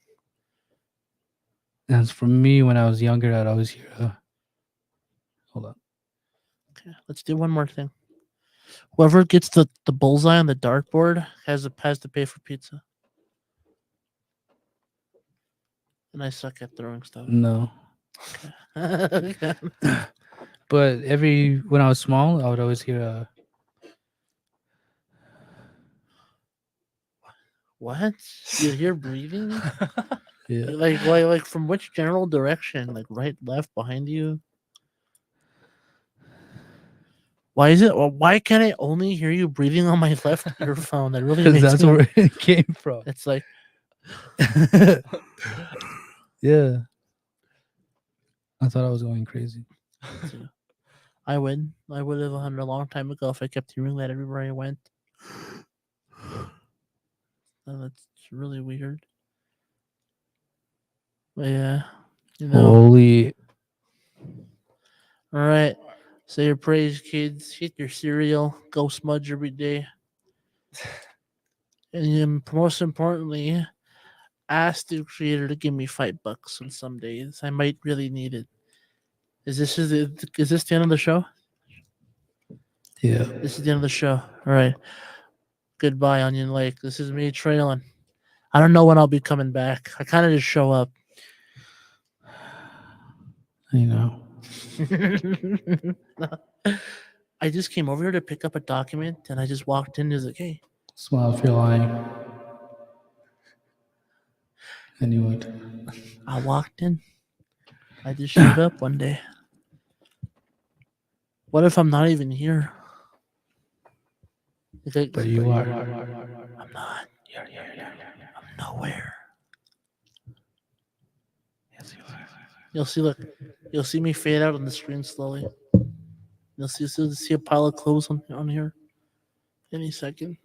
As for me, when I was younger, I'd always hear, hold up. Okay, let's do one more thing. Whoever gets the bullseye on the dartboard has to pay for pizza. And I suck at throwing stuff. No. Okay. But when I was small, I would always hear, What? You hear breathing? yeah. Like from which general direction? Like right, left, behind you? Why is it? Why can't I only hear you breathing on my left earphone? That really Because makes that's me. where it came from. It's like Yeah. I thought I was going crazy. I would have a long time ago if I kept hearing that everywhere I went. That's really weird. But yeah, Holy. All right. Say your praise, kids. Eat your cereal. Go smudge every day. And then most importantly, ask the creator to give me $5 on some days. I might really need it. Is this the end of the show? Yeah. This is the end of the show. All right. Goodbye, Onion Lake. This is me trailing. I don't know when I'll be coming back. I kind of just show up. I know. I just came over here to pick up a document, and I just walked in. And was like, "Hey, Smile if you're lying. I knew it. I walked in. I just showed up one day. What if I'm not even here? But you are. I'm not. I'm nowhere. Yes, you are. You'll see me fade out on the screen slowly. You'll see a pile of clothes on here any second.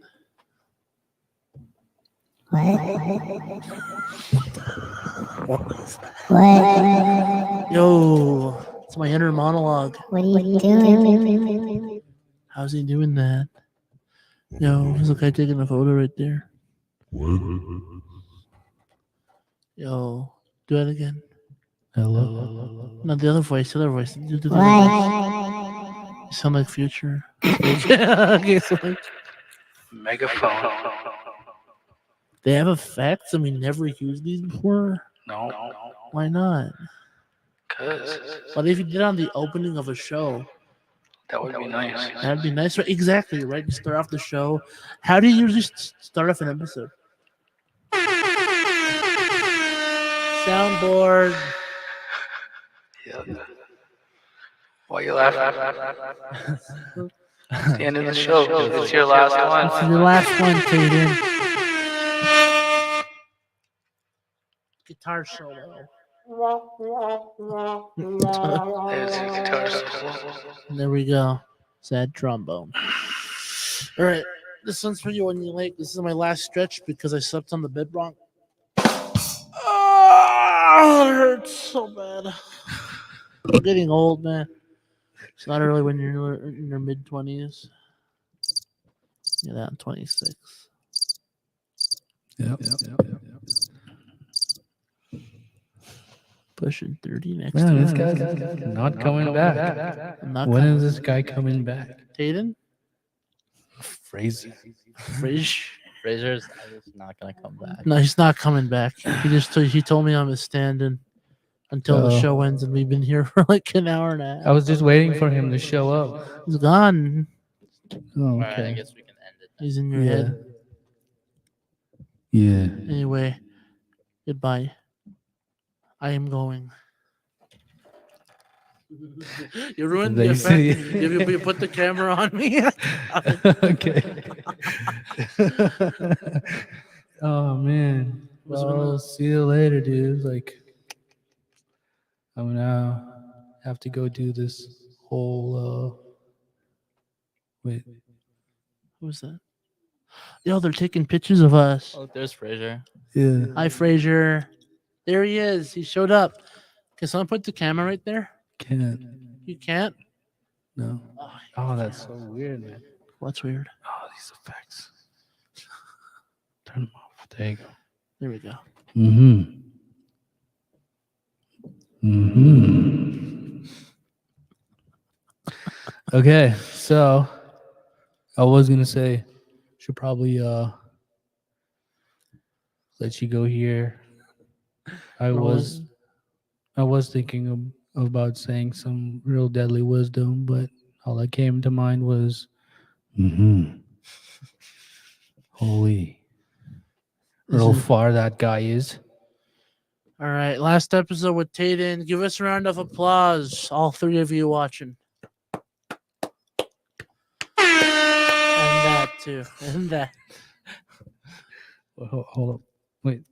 What? Yo, it's my inner monologue. What are you doing? How's he doing that? Yo, there's a guy taking a photo right there. Yo, do that again. Hello. No, the other voice. Do the other voice. What? You sound like Future. Okay, so like, Megaphone. they have effects and we never used these before. No. Why not? Because What if you did on the opening of a show? that would be nice. That'd be nice. Right? Exactly, right? You start off the show. How do you usually start off an episode? Soundboard. Yeah. Why are you laughing? It's the end of the show. It's your last This is one. your last one, Taden. Guitar solo. There's your guitar solo. There we go. Sad trombone. All right. This one's for you when you late. This is my last stretch because I slept on the bed wrong. Oh, it hurts so bad. I'm getting old, man. It's not early when you're in your mid 20s. Yeah, that I'm 26. Yep. Pushing 30 next Man, year. this guy's not coming back. I'm not When coming. is this guy coming back? Taden? Crazy. Frazier's just not gonna come back. No, he's not coming back. He told me I'm a stand-in. until the Oh. show ends, and we've been here for like an hour and a half. I was just waiting for him to show up. He's gone. Oh, All right, I okay. guess we can end it. He's in your Yeah. head. Yeah. Anyway, goodbye. I am going. You ruined the They effect. see- You put the camera on me. Okay. Oh man. Was it Well, gonna- see you later, dude. Like, I'm now have to go do this whole. Wait. Who's that? Yo, they're taking pictures of us. Oh, there's Fraser. Yeah. Hi, Fraser. There he is. He showed up. Can someone put the camera right there? Can't. You can't? No. Oh, that's so weird, man. What's weird? Oh, these effects. Turn them off. There you go. There we go. Mm-hmm. Mm-hmm. Okay, so I was gonna say should probably let you go here. I was thinking about saying some real deadly wisdom, but all that came to mind was holy real far that guy is. All right. Last episode with Taden. Give us a round of applause. All three of you watching. And that too. And that. Hold up. Wait.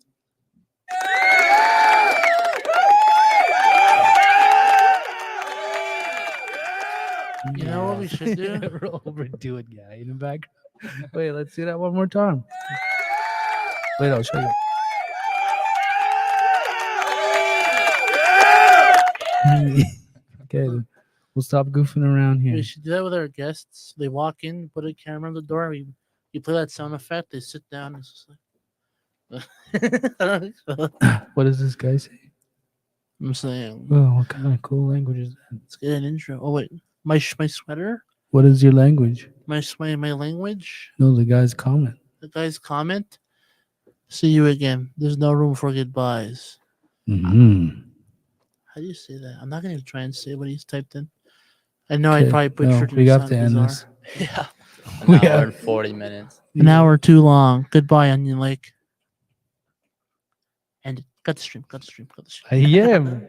You know what we should do? We'll overdo it, guy in the background. Wait, let's do that one more time. Wait, I'll show you. Okay, then. We'll stop goofing around here. We should do that with our guests. They walk in, put a camera on the door. You play that sound effect. They sit down. It's just like. What does this guy say? I'm saying. Oh, what kind of cool language is that? Let's get an intro. Oh wait, my sweater. What is your language? My language. No, the guy's comment. The guy's comment. See you again. There's no room for goodbyes. Mm-hmm. How do you say that? I'm not going to try and say what he's typed in. I know I probably No, butchered it. we and have sound to end bizarre. this. Yeah. We An hour have- and 40 minutes. An hour too long. Goodbye, Onion Lake. And cut the stream. Cut the stream. Cut the stream. I am.